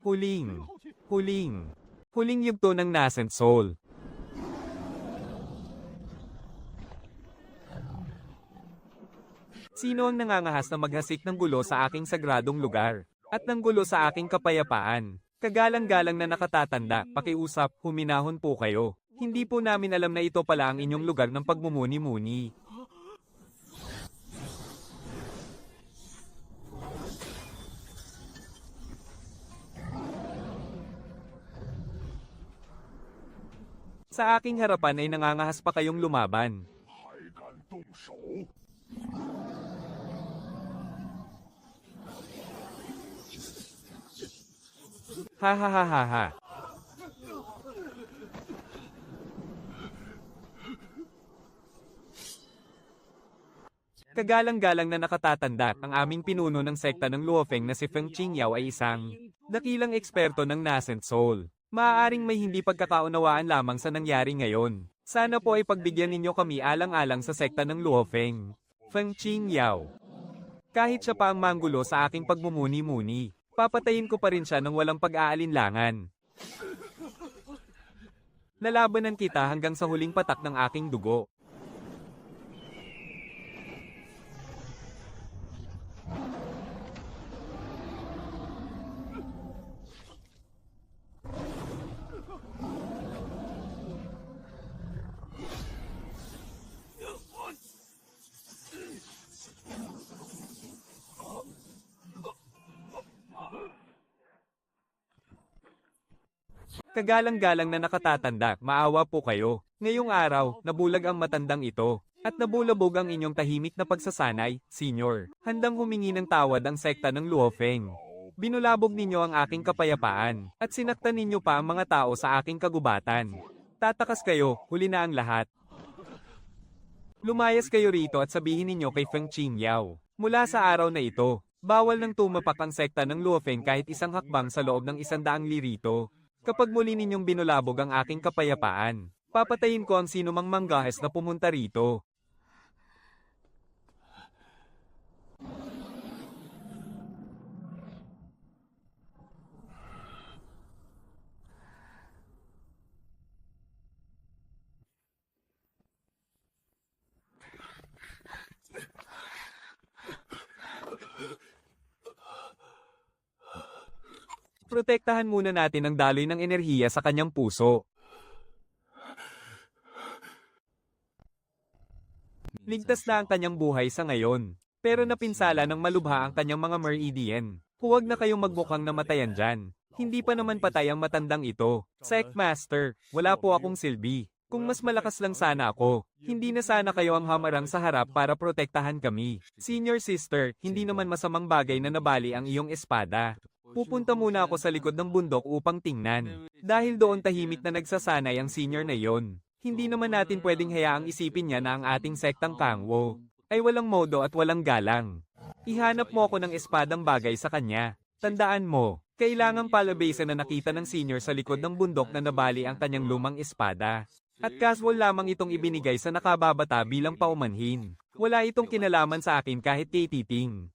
Huling yugto ng Nascent Soul. Sino ang nangangahas na maghasik ng gulo sa aking sagradong lugar? At ng gulo sa aking kapayapaan? Kagalang-galang na nakatatanda, pakiusap, huminahon po kayo. Hindi po namin alam na ito pala ang inyong lugar ng pagmumuni-muni. Sa aking harapan ay nangangahas pa kayong lumaban. Ha ha ha ha ha. Kagalang-galang na nakatatanda, ang aming pinuno ng sekta ng Luofeng na si Feng Qingyao ay isang dakilang eksperto ng Nascent Soul. Maaaring may hindi pagkakaunawaan lamang sa nangyari ngayon. Sana po ay pagbigyan ninyo kami alang-alang sa sekta ng Luofeng. Feng Qingyao. Kahit siya pa ang manggulo sa aking pagmumuni-muni, papatayin ko pa rin siya ng walang pag-aalinlangan. Lalabanan kita hanggang sa huling patak ng aking dugo. Kagalang-galang na nakatatanda, maawa po kayo. Ngayong araw, nabulag ang matandang ito. At nabulabog ang inyong tahimik na pagsasanay, senyor. Handang humingi ng tawad ang sekta ng Luofeng. Binulabog ninyo ang aking kapayapaan. At sinaktan ninyo pa ang mga tao sa aking kagubatan. Tatakas kayo, huli na ang lahat. Lumayas kayo rito at sabihin ninyo kay Feng Qingyao. Mula sa araw na ito, bawal nang tumapak ang sekta ng Luofeng kahit isang hakbang sa loob ng 100 li rito. Kapag muli ninyong binulabog ang aking kapayapaan, papatayin ko ang sino mang manggahes na pumunta rito. Protektahan muna natin ang daloy ng enerhiya sa kanyang puso. Ligtas na ang kanyang buhay sa ngayon, pero napinsala ng malubha ang kanyang mga meridian. Huwag na kayong magmukhang namatayan dyan. Hindi pa naman patay ang matandang ito. Sect Master, wala po akong silbi. Kung mas malakas lang sana ako, hindi na sana kayo ang hamarang sa harap para protektahan kami. Senior Sister, hindi naman masamang bagay na nabali ang iyong espada. Pupunta muna ako sa likod ng bundok upang tingnan. Dahil doon tahimik na nagsasanay ang senior na yon. Hindi naman natin pwedeng hayaang isipin niya na ang ating sektang Kangwo ay walang modo at walang galang. Ihanap mo ako ng espadang bagay sa kanya. Tandaan mo, kailangang palabasin na nakita ng senior sa likod ng bundok na nabali ang kanyang lumang espada. At casual lamang itong ibinigay sa nakababata bilang paumanhin. Wala itong kinalaman sa akin kahit kay Titing.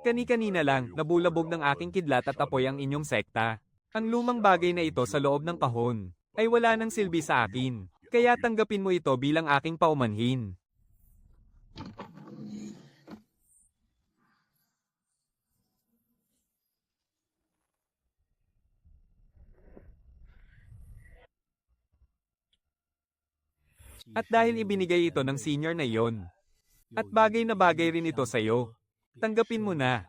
Kani-kanina lang, nabulabog ng aking kidlat at apoy ang inyong sekta. Ang lumang bagay na ito sa loob ng kahon ay wala nang silbi sa akin. Kaya tanggapin mo ito bilang aking paumanhin. At dahil ibinigay ito ng senior na iyon, at bagay na bagay rin ito sa iyo, tanggapin mo na.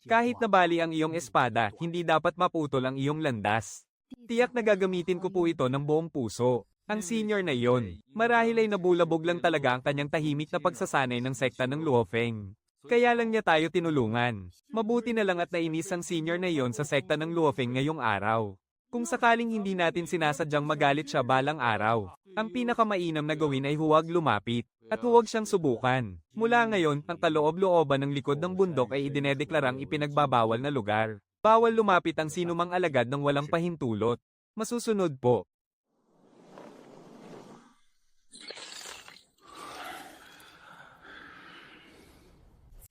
Kahit nabali ang iyong espada, hindi dapat maputol ang iyong landas. Tiyak na gagamitin ko po ito ng buong puso. Ang senior na iyon, marahil ay nabulabog lang talaga ang kanyang tahimik na pagsasanay ng sekta ng Luofeng. Kaya lang niya tayo tinulungan. Mabuti na lang at nainis ang senior na iyon sa sekta ng Luofeng ngayong araw. Kung sakaling hindi natin sinasadyang magalit siya balang araw, ang pinakamainam na gawin ay huwag lumapit, at huwag siyang subukan. Mula ngayon, ang kaloob-looban ng likod ng bundok ay idinedeklarang ipinagbabawal na lugar. Bawal lumapit ang sinumang alagad ng walang pahintulot. Masusunod po.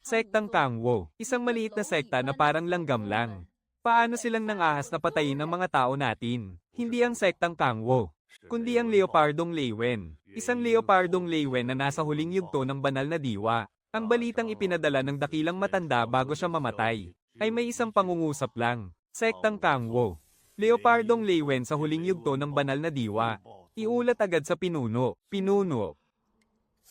Sektang Kangwo, isang maliit na sekta na parang langgam lang. Paano silang nangahas na patayin ang mga tao natin? Hindi ang sektang Kangwo, kundi ang Leopardong Leywen. Isang Leopardong Leywen na nasa huling yugto ng banal na diwa. Ang balitang ipinadala ng dakilang matanda bago siya mamatay, ay may isang pangungusap lang. Sektang Kangwo. Leopardong Leywen sa huling yugto ng banal na diwa. Iulat agad sa pinuno.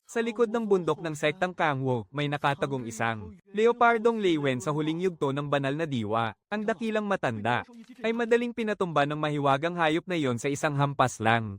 Sa likod ng bundok ng sektang Kangwo, may nakatagong isang Leopardong Leywen sa huling yugto ng banal na diwa. Ang dakilang matanda ay madaling pinatumba ng mahiwagang hayop na iyon sa isang hampas lang.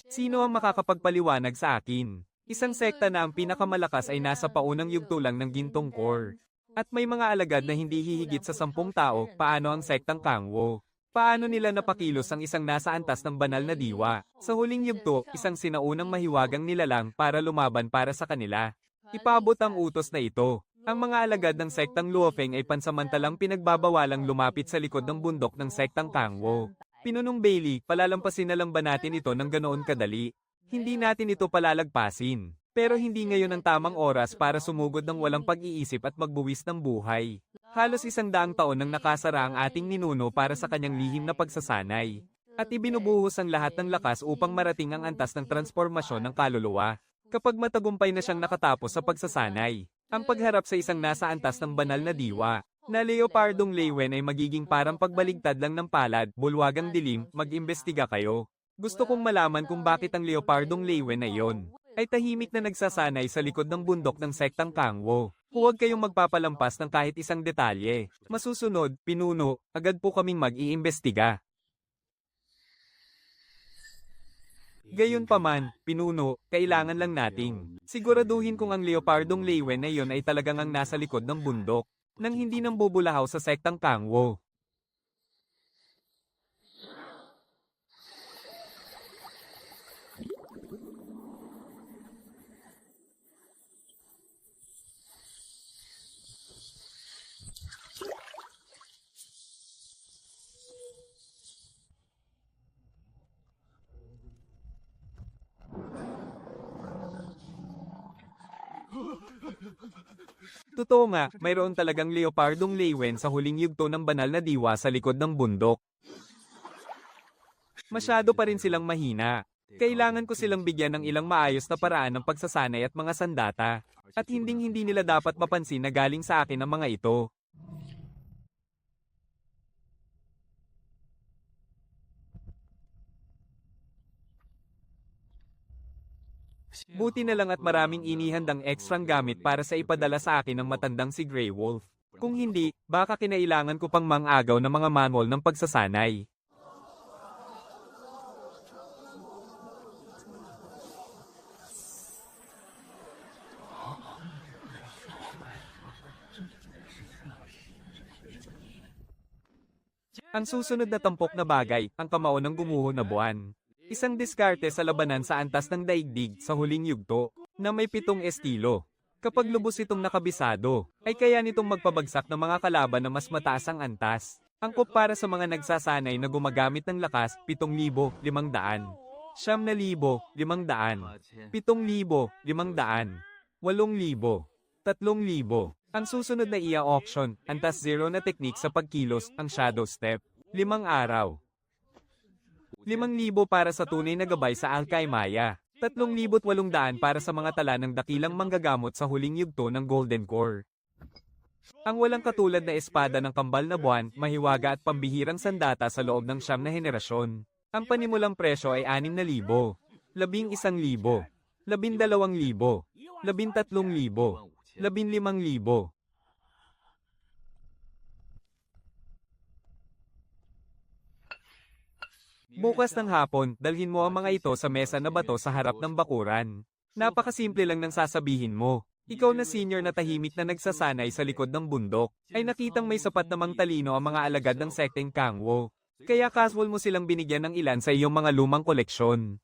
Sino ang makakapagpaliwanag sa akin? Isang sekta na ang pinakamalakas ay nasa paunang yugto lang ng gintong core. At may mga alagad na hindi hihigit sa 10 tao. Paano ang sektang Kangwo? Paano nila napakilos ang isang nasa antas ng banal na diwa? Sa huling yugto, isang sinaunang mahiwagang nilalang para lumaban para sa kanila. Ipabot ang utos na ito. Ang mga alagad ng sektang Luofeng ay pansamantalang pinagbabawalang lumapit sa likod ng bundok ng sektang Kangwo. Pinunong Bailey, palalampasin na lang ba natin ito ng ganoon kadali? Hindi natin ito palalagpasin. Pero hindi ngayon ang tamang oras para sumugod ng walang pag-iisip at magbuwis ng buhay. Halos 100 taon nang nakasara ang ating ninuno para sa kanyang lihim na pagsasanay. At ibinubuhos ang lahat ng lakas upang marating ang antas ng transformasyon ng kaluluwa. Kapag matagumpay na siyang nakatapos sa pagsasanay, ang pagharap sa isang nasa antas ng banal na diwa, na Leopardong Leywen ay magiging parang pagbaligtad lang ng palad, bulwagang dilim, mag-imbestiga kayo. Gusto kong malaman kung bakit ang Leopardong Leywen na iyon ay tahimik na nagsasanay sa likod ng bundok ng sektang Kangwo. Huwag kayong magpapalampas ng kahit isang detalye. Masusunod, pinuno, agad po kaming mag-iimbestiga. Gayunpaman, pinuno, kailangan lang nating siguraduhin kung ang Leopardong Leywen na iyon ay talagang ang nasa likod ng bundok, nang hindi nang bubulahaw sa sektang Kangwo. Totoo nga, mayroon talagang Leopardong Leywen sa huling yugto ng banal na diwa sa likod ng bundok. Masyado pa rin silang mahina. Kailangan ko silang bigyan ng ilang maayos na paraan ng pagsasanay at mga sandata. At hinding-hindi nila dapat mapansin na galing sa akin ang mga ito. Buti na lang at maraming inihandang ekstrang gamit para sa ipadala sa akin ng matandang si Grey Wolf. Kung hindi, baka kinailangan ko pang mangagaw ng mga manual ng pagsasanay. Ang susunod na tampok na bagay, ang kamao ng gumuho na buwan. Isang diskarte sa labanan sa antas ng daigdig sa huling yugto, na may 7 estilo. Kapag lubos itong nakabisado, ay kaya nitong magpabagsak ng mga kalaban na mas mataas ang antas. Angkop para sa mga nagsasanay na gumagamit ng lakas, 7,500. 9,500, 7,500, 8,000, 3,000. Ang susunod na ia-auction, antas 0 na teknik sa pagkilos, ang shadow step. 5 araw. 5,000 para sa tunay na gabay sa Alkaimaya. 3,800 para sa mga tala ng dakilang manggagamot sa huling yugto ng Golden Core. Ang walang katulad na espada ng kambal na buwan, mahiwaga at pambihirang sandata sa loob ng 9 na henerasyon. Ang panimulang presyo ay 6,000, 11,000, 12,000, 13,000, 15,000. Bukas ng hapon, dalhin mo ang mga ito sa mesa na bato sa harap ng bakuran. Napakasimple lang ng sasabihin mo. Ikaw na senior na tahimik na nagsasanay sa likod ng bundok, ay nakitang may sapat namang talino ang mga alagad ng sekteng Kangwo. Kaya casual mo silang binigyan ng ilan sa iyong mga lumang koleksyon.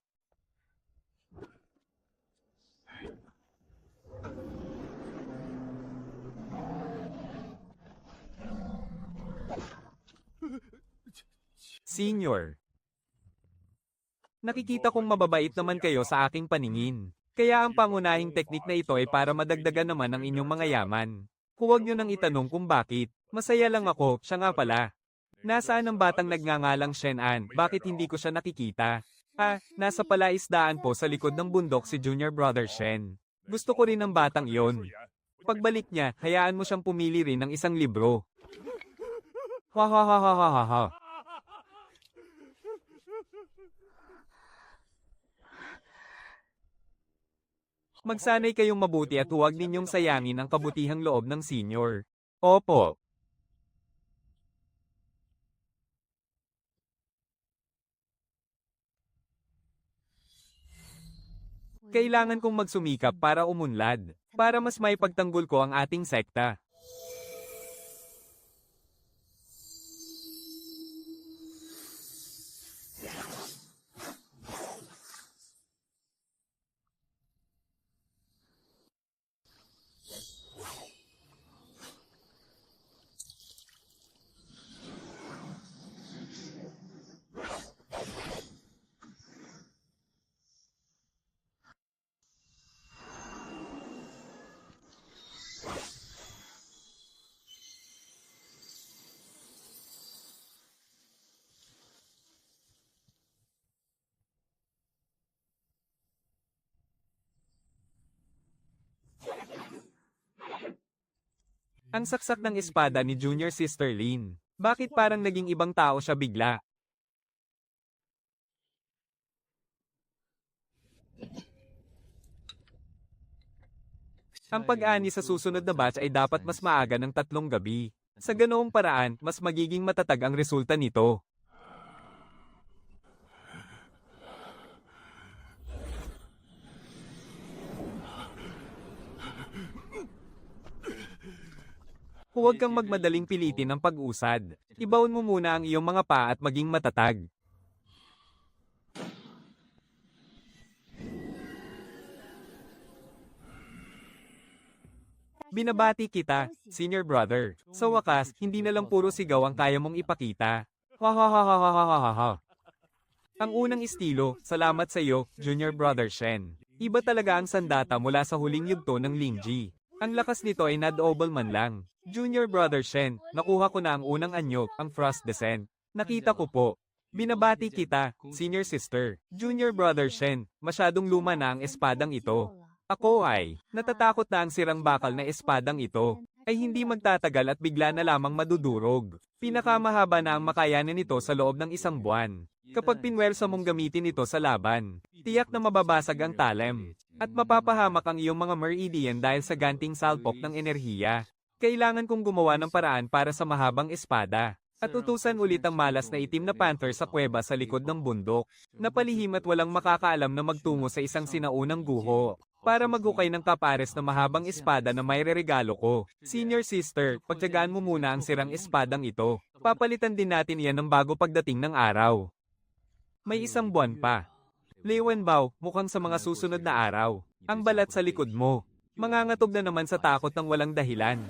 Senior. Nakikita kong mababait naman kayo sa aking paningin. Kaya ang pangunahing teknik na ito ay para madagdagan naman ang inyong mga yaman. Huwag nyo nang itanong kung bakit. Masaya lang ako, siya nga pala. Nasaan ang batang nagngangalang Shen-an? Bakit hindi ko siya nakikita? Nasa palaisdaan po sa likod ng bundok si Junior Brother Shen. Gusto ko rin ng batang iyon. Pagbalik niya, hayaan mo siyang pumili rin ng isang libro. Ha ha ha ha ha ha ha. Magsanay kayong mabuti at huwag ninyong sayangin ang kabutihang loob ng senior. Opo. Kailangan kong magsumikap para umunlad, para mas maipagtanggol ko ang ating sekta. Ang saksak ng espada ni Junior Sister Lin. Bakit parang naging ibang tao siya bigla? Ang pag-ani sa susunod na batch ay dapat mas maaga ng 3 gabi. Sa ganoong paraan, mas magiging matatag ang resulta nito. Huwag kang magmadaling pilitin ang pag-usad. Ibaon mo muna ang iyong mga paa at maging matatag. Binabati kita, senior brother. Sa wakas, hindi na lang puro sigaw ang kaya mong ipakita. Ha ha ha ha ha ha ha ha. Ang unang estilo, salamat sa iyo, junior brother Shen. Iba talaga ang sandata mula sa huling yugto ng Lingji. Ang lakas nito ay nadobal man lang. Junior Brother Shen, nakuha ko na ang unang anyo, ang Frost Descent. Nakita ko po. Binabati kita, Senior Sister. Junior Brother Shen, masyadong luma na ang espadang ito. Ako ay, natatakot na ang sirang bakal na espadang ito, ay hindi magtatagal at bigla na lamang madudurog. Pinakamahaba na ang makayanan nito sa loob ng 1 buwan. Kapag pinwersa mong gamitin ito sa laban, tiyak na mababasag ang talem, at mapapahamak ang iyong mga meridian dahil sa ganting salpok ng enerhiya. Kailangan kong gumawa ng paraan para sa mahabang espada, at utusan ulit ang malas na itim na panther sa kuweba sa likod ng bundok, na palihim at walang makakaalam na magtungo sa isang sinaunang guho, para maghukay ng kapares na mahabang espada na may reregalo ko. Senior Sister, pagtiyagaan mo muna ang sirang espadang ito. Papalitan din natin iyan ng bago pagdating ng araw. May 1 buwan pa. Liwenbao, mukhang sa mga susunod na araw. Ang balat sa likod mo. Mangangatog na naman sa takot ng walang dahilan.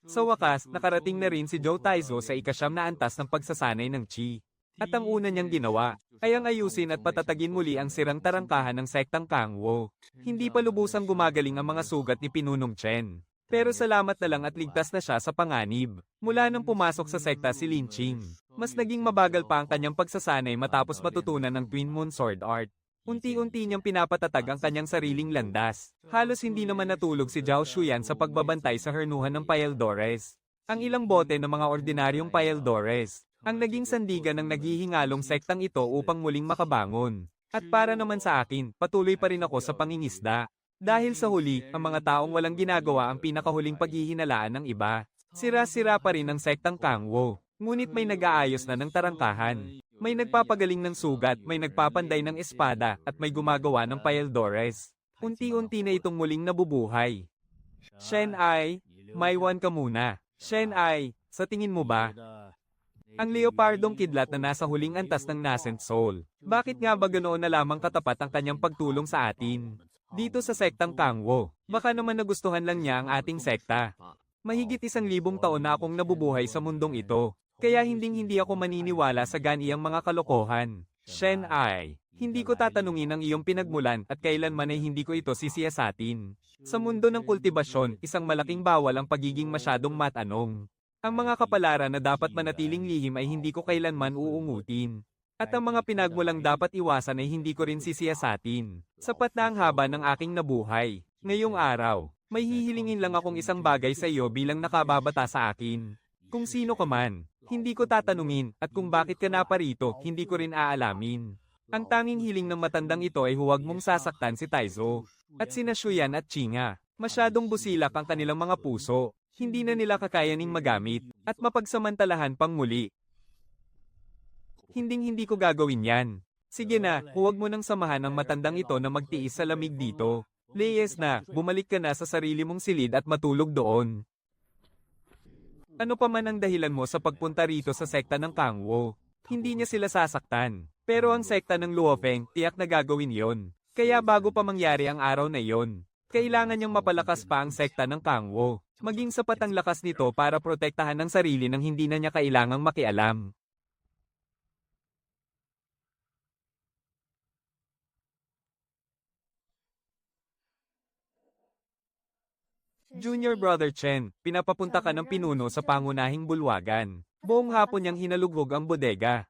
Sa wakas, nakarating na rin si Zhou Taizo sa 9 na antas ng pagsasanay ng Qi. At ang una niyang ginawa, ay ang ayusin at patatagin muli ang sirang tarangkahan ng sektang Kangwo. Hindi pa lubusang gumagaling ang mga sugat ni Pinunong Chen. Pero salamat na lang at ligtas na siya sa panganib. Mula nang pumasok sa sekta si Lin Qing, mas naging mabagal pa ang kanyang pagsasanay matapos matutunan ng Twin Moon Sword Art. Unti-unti niyang pinapatatag ang kanyang sariling landas. Halos hindi naman natulog si Zhao Shuyan sa pagbabantay sa hernuhan ng Paeldores. Ang ilang bote ng mga ordinaryong Paeldores, ang naging sandigan ng naghihingalong sektang ito upang muling makabangon. At para naman sa akin, patuloy pa rin ako sa pangingisda. Dahil sa huli, ang mga taong walang ginagawa ang pinakahuling paghihinalaan ng iba. Sira-sira pa rin ang sektang Kangwo. Ngunit may nag-aayos na ng tarangkahan. May nagpapagaling ng sugat, may nagpapanday ng espada, at may gumagawa ng Paeldores. Unti-unti na itong muling nabubuhay. Shen Ai, Maiwan ka muna. Shen Ai, sa tingin mo ba? Ang leopardong kidlat na nasa huling antas ng Nascent Soul. Bakit nga ba ganoon na lamang katapat ang kanyang pagtulong sa atin? Dito sa sektang Kangwo, baka naman nagustuhan lang niya ang ating sekta. Mahigit 1,000 taon na akong nabubuhay sa mundong ito, kaya hindi ako maniniwala sa ganiyang mga kalokohan. Shen Ai, hindi ko tatanungin ang iyong pinagmulan at kailanman ay hindi ko ito sisiyasatin. Sa mundo ng kultibasyon, isang malaking bawal ang pagiging masyadong matanong. Ang mga kapalaran na dapat manatiling lihim ay hindi ko kailanman uungutin. At ang mga pinagmulang dapat iwasan ay hindi ko rin sisiyasatin. Sapat na ang haba ng aking nabuhay. Ngayong araw, may hihilingin lang akong isang bagay sa iyo bilang nakababata sa akin. Kung sino ka man, hindi ko tatanungin, at kung bakit ka naparito, hindi ko rin aalamin. Ang tanging hiling ng matandang ito ay huwag mong sasaktan si Taizo. At sina Shuyan at Chinga. Masyadong busilak ang kanilang mga puso. Hindi na nila kakayaning magamit, at mapagsamantalahan pang muli. Hindi ko gagawin yan. Sige na, huwag mo nang samahan ang matandang ito na magtiis sa lamig dito. Leyes na, bumalik ka na sa sarili mong silid at matulog doon. Ano pa man ang dahilan mo sa pagpunta rito sa sekta ng Kangwo, hindi niya sila sasaktan. Pero ang sekta ng Luofeng, tiyak na gagawin yon. Kaya bago pa mangyari ang araw na yon, kailangan niyang mapalakas pa ang sekta ng Kangwo. Maging sapat ang lakas nito para protektahan ang sarili nang hindi na niya kailangang makialam. Junior Brother Chen, pinapapunta ka ng pinuno sa pangunahing bulwagan. Buong hapon niyang hinalughog ang bodega.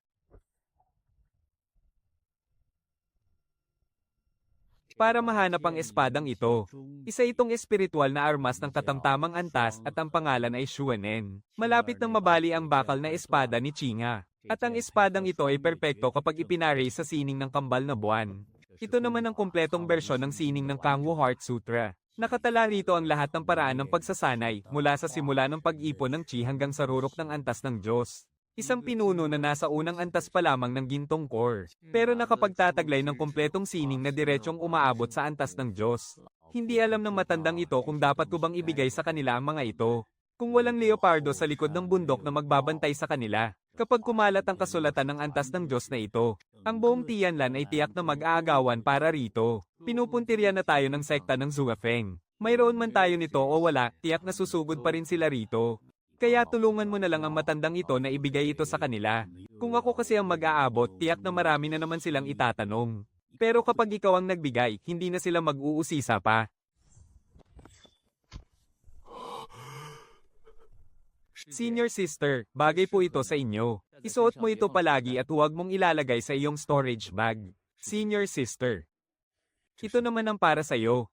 Para mahanap ang espadang ito. Isa itong espiritual na armas ng katamtamang antas at ang pangalan ay Shuanen. Malapit nang mabali ang bakal na espada ni Chinga. At ang espadang ito ay perpekto kapag ipinare sa sining ng kambal na buwan. Ito naman ang kumpletong bersyon ng sining ng Kangwo Heart Sutra. Nakatala rito ang lahat ng paraan ng pagsasanay mula sa simula ng pag-ipon ng chi hanggang sa rurok ng antas ng Diyos. Isang pinuno na nasa unang antas pa lamang ng gintong core, pero nakapagtataglay ng kumpletong sining na diretsyong umaabot sa antas ng Diyos. Hindi alam ng matandang ito kung dapat ko bang ibigay sa kanila ang mga ito. Kung walang leopardo sa likod ng bundok na magbabantay sa kanila, kapag kumalat ang kasulatan ng antas ng Diyos na ito, ang buong Tianlan ay tiyak na mag-aagawan para rito. Pinupuntirya na tayo ng sekta ng Zuafeng. Mayroon man tayo nito o wala, tiyak na susugod pa rin sila rito. Kaya tulungan mo na lang ang matandang ito na ibigay ito sa kanila. Kung ako kasi ang mag-aabot, tiyak na marami na naman silang itatanong. Pero kapag ikaw ang nagbigay, hindi na sila mag-uusisa pa. Senior sister, bagay po ito sa inyo. Isuot mo ito palagi at huwag mong ilalagay sa iyong storage bag. Senior sister. Ito naman ang para sa iyo.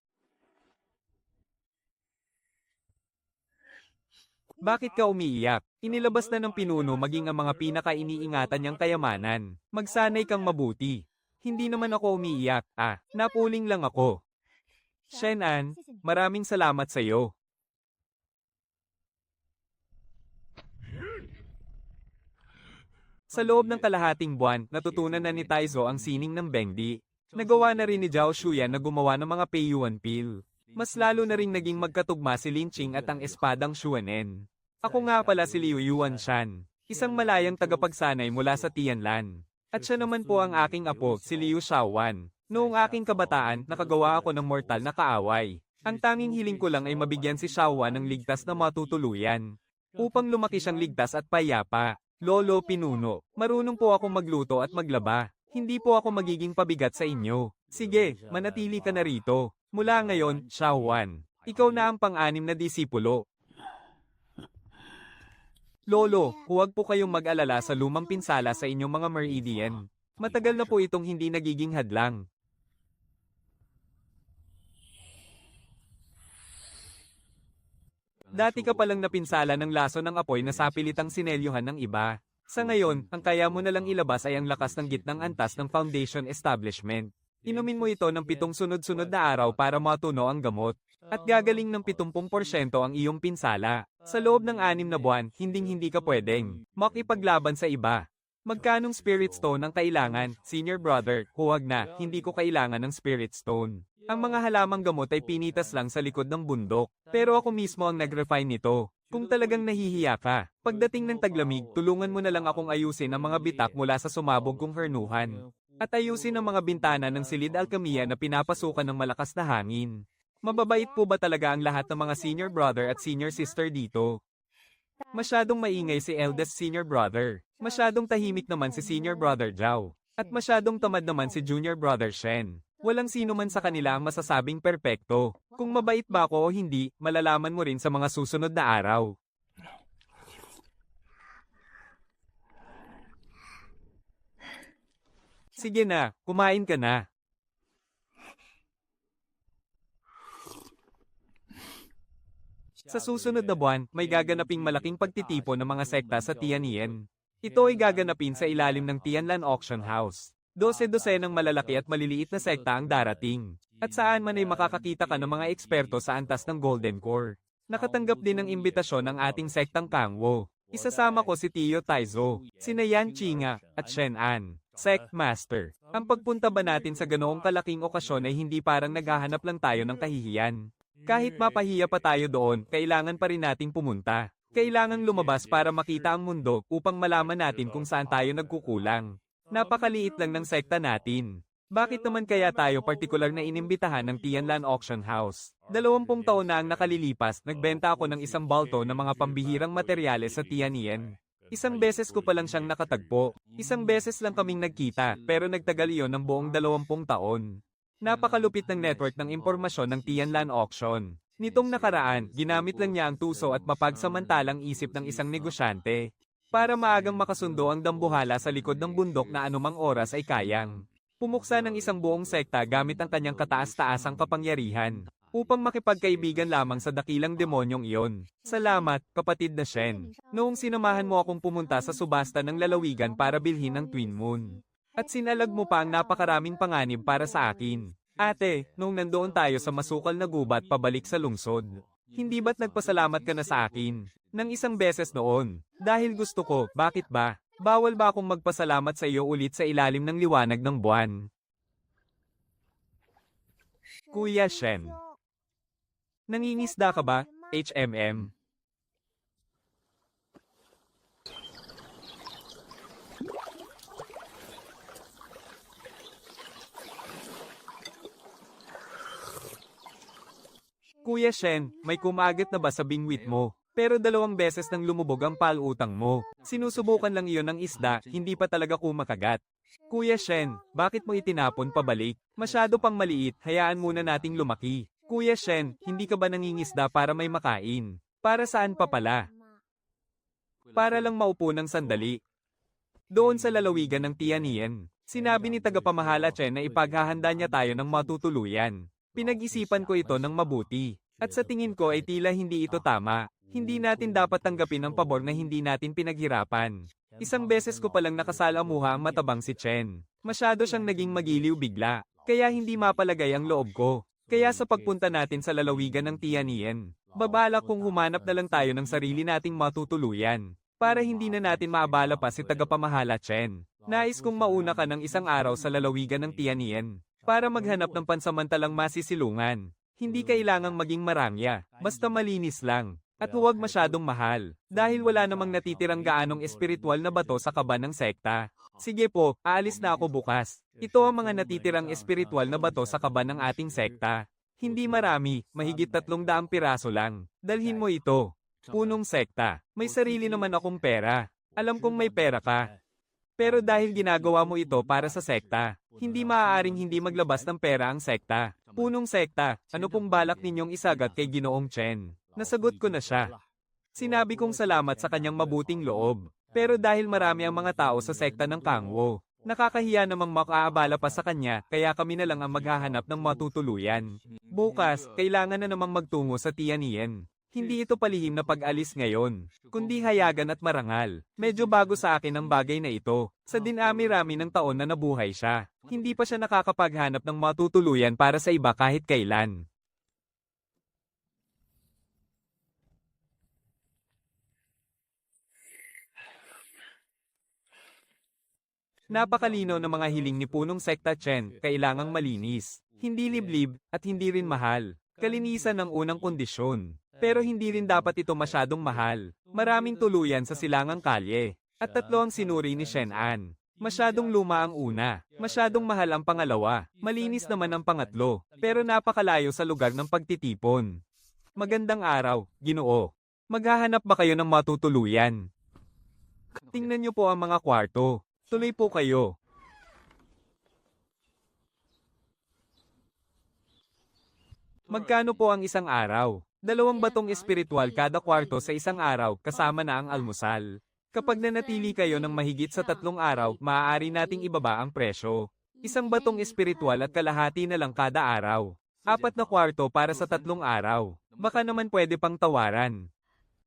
Bakit ka umiiyak? Inilabas na ng pinuno maging ang mga pinaka-iniingatan niyang kayamanan. Magsanay kang mabuti. Hindi naman ako umiiyak. Napuling lang ako. Shen An, maraming salamat sa iyo. Sa loob ng kalahating buwan, natutunan na ni Taizo ang sining ng Bengdi. Nagawa na rin ni Zhao Shuyan na gumawa ng mga Peiyuan Pil. Mas lalo na ring naging magkatugma si Lin Qing at ang espadang Shuanen. Ako nga pala si Liu Yuanshan, isang malayang tagapagsanay mula sa Tianlan. At siya naman po ang aking apo, si Liu Shaowan. Noong aking kabataan, nakagawa ako ng mortal na kaaway. Ang tanging hiling ko lang ay mabigyan si Shaowan ng ligtas na matutuluyan. Upang lumaki siyang ligtas at payapa. Lolo Pinuno, marunong po akong magluto at maglaba. Hindi po ako magiging pabigat sa inyo. Sige, manatili ka na rito. Mula ngayon, Shaowan, ikaw na ang pang-anim na disipulo. Lolo, huwag po kayong mag-alala sa lumang pinsala sa inyong mga meridian. Matagal na po itong hindi nagiging hadlang. Dati ka palang napinsala ng laso ng apoy na sapilitang sinelyuhan ng iba. Sa ngayon, ang kaya mo na lang ilabas ay ang lakas ng gitnang antas ng foundation establishment. Inumin mo ito ng 7 sunod-sunod na araw para matuno ang gamot. At gagaling ng 70% ang iyong pinsala. Sa loob ng 6 na buwan, hindi ka pwedeng makipaglaban sa iba. Magkanong spirit stone ang kailangan, senior brother? Huwag na, hindi ko kailangan ng spirit stone. Ang mga halamang gamot ay pinitas lang sa likod ng bundok. Pero ako mismo ang nag-refine nito. Kung talagang nahihiya ka, pagdating ng taglamig, tulungan mo na lang akong ayusin ang mga bitak mula sa sumabog kong hernuhan. At ayusin ang mga bintana ng silid alkamiya na pinapasukan ng malakas na hangin. Mababait po ba talaga ang lahat ng mga senior brother at senior sister dito? Masyadong maingay si eldest senior brother. Masyadong tahimik naman si senior brother Zhao. At masyadong tamad naman si junior brother Shen. Walang sino man sa kanila ang masasabing perpekto. Kung mabait ba ako o hindi, malalaman mo rin sa mga susunod na araw. Sige na, kumain ka na. Sa susunod na buwan, may gaganaping malaking pagtitipon ng mga sekta sa Tianyin. Ito ay gaganapin sa ilalim ng Tianlan Auction House. 12-12 ng malalaki at maliliit na sekta ang darating. At saan man ay makakakita ka ng mga eksperto sa antas ng Golden Core. Nakatanggap din ng imbitasyon ng ating sektang Kangwo. Isasama ko si Tio Taizo, sina Yan Chinga, at Shen An, Sect Master. Ang pagpunta ba natin sa ganoong kalaking okasyon ay hindi parang naghahanap lang tayo ng kahihiyan. Kahit mapahiya pa tayo doon, kailangan pa rin nating pumunta. Kailangang lumabas para makita ang mundo upang malaman natin kung saan tayo nagkukulang. Napakaliit lang ng sekta natin. Bakit naman kaya tayo partikular na inimbitahan ng Tianlan Auction House? 20 taon na ang nakalilipas, nagbenta ako ng isang balto ng mga pambihirang materyales sa Tianyin. Isang beses ko pa lang siyang nakatagpo. Isang beses lang kaming nagkita, pero nagtagal iyon ng buong 20 taon. Napakalupit ng network ng impormasyon ng Tianlan Auction. Nitong nakaraan, ginamit lang niya ang tuso at mapagsamantalang isip ng isang negosyante. Para maagang makasundo ang dambuhala sa likod ng bundok na anumang oras ay kayang. Pumuksa ng isang buong sekta gamit ang kanyang kataas-taasang kapangyarihan. Upang makipagkaibigan lamang sa dakilang demonyong iyon. Salamat, kapatid na Shen. Noong sinamahan mo akong pumunta sa subasta ng lalawigan para bilhin ang Twin Moon. At sinalag mo pa ang napakaraming panganib para sa akin. Ate, nung nandoon tayo sa masukal na gubat pabalik sa lungsod, hindi ba't nagpasalamat ka na sa akin? Nang isang beses noon. Dahil gusto ko, bakit ba? Bawal ba akong magpasalamat sa iyo ulit sa ilalim ng liwanag ng buwan? Kuya Shen. Nangingisda ka ba, HMM? Kuya Shen, may kumagat na ba sa bingwit mo? Pero 2 beses nang lumubog ang palutang mo. Sinusubukan lang iyon ng isda, hindi pa talaga kumakagat. Kuya Shen, bakit mo itinapon pabalik? Masyado pang maliit, hayaan muna nating lumaki. Kuya Shen, hindi ka ba nangingisda para may makain? Para saan pa pala? Para lang maupo ng sandali. Doon sa lalawigan ng Tianyin, sinabi ni tagapamahala Chen na ipaghahanda niya tayo ng matutuluyan. Pinag-isipan ko ito ng mabuti. At sa tingin ko ay tila hindi ito tama. Hindi natin dapat tanggapin ang pabor na hindi natin pinaghirapan. Isang beses ko palang nakasalamuha ang matabang si Chen. Masyado siyang naging magiliw bigla. Kaya hindi mapalagay ang loob ko. Kaya sa pagpunta natin sa lalawigan ng Tianyin, babalak kung humanap na lang tayo ng sarili nating matutuluyan. Para hindi na natin maabala pa si tagapamahala Chen. Nais kong mauna ka ng isang araw sa lalawigan ng Tianyin. Para maghanap ng pansamantalang masisilungan. Hindi kailangang maging marangya, basta malinis lang. At huwag masyadong mahal. Dahil wala namang natitirang gaanong espiritual na bato sa kaba ng sekta. Sige po, aalis na ako bukas. Ito ang mga natitirang espiritual na bato sa kaba ng ating sekta. Hindi marami, mahigit 300 piraso lang. Dalhin mo ito. Punong sekta. May sarili naman akong pera. Alam kong may pera ka. Pero dahil ginagawa mo ito para sa sekta, hindi maaaring hindi maglabas ng pera ang sekta. Punong sekta, ano pong balak ninyong isagat kay Ginoong Chen? Nasagot ko na siya. Sinabi kong salamat sa kanyang mabuting loob. Pero dahil marami ang mga tao sa sekta ng Kangwo, nakakahiya namang makaabala pa sa kanya, kaya kami na lang ang maghahanap ng matutuluyan. Bukas, kailangan na namang magtungo sa Tianyin. Hindi ito palihim na pag-alis ngayon, kundi hayagan at marangal. Medyo bago sa akin ang bagay na ito. Sa dinami-rami ng taon na nabuhay siya, hindi pa siya nakakapaghanap ng matutuluyan para sa iba kahit kailan. Napakalinaw ng mga hiling ni Punong Sekta Chen, kailangang malinis. Hindi liblib, at hindi rin mahal. Kalinisan ang unang kondisyon. Pero hindi rin dapat ito masyadong mahal. Maraming tuluyan sa silangang kalye. At tatlo ang sinuri ni Shen An. Masyadong luma ang una. Masyadong mahal ang pangalawa. Malinis naman ang pangatlo. Pero napakalayo sa lugar ng pagtitipon. Magandang araw, Ginoo. Maghahanap ba kayo ng matutuluyan? Tingnan niyo po ang mga kwarto. Tuloy po kayo. Magkano po ang isang araw? 2 batong espiritual kada kwarto sa isang araw kasama na ang almusal. Kapag nanatili kayo ng mahigit sa 3 araw, maaari nating ibaba ang presyo. 1 batong espiritual at kalahati na lang kada araw. 4 na kwarto para sa 3 araw. Baka naman pwede pang tawaran.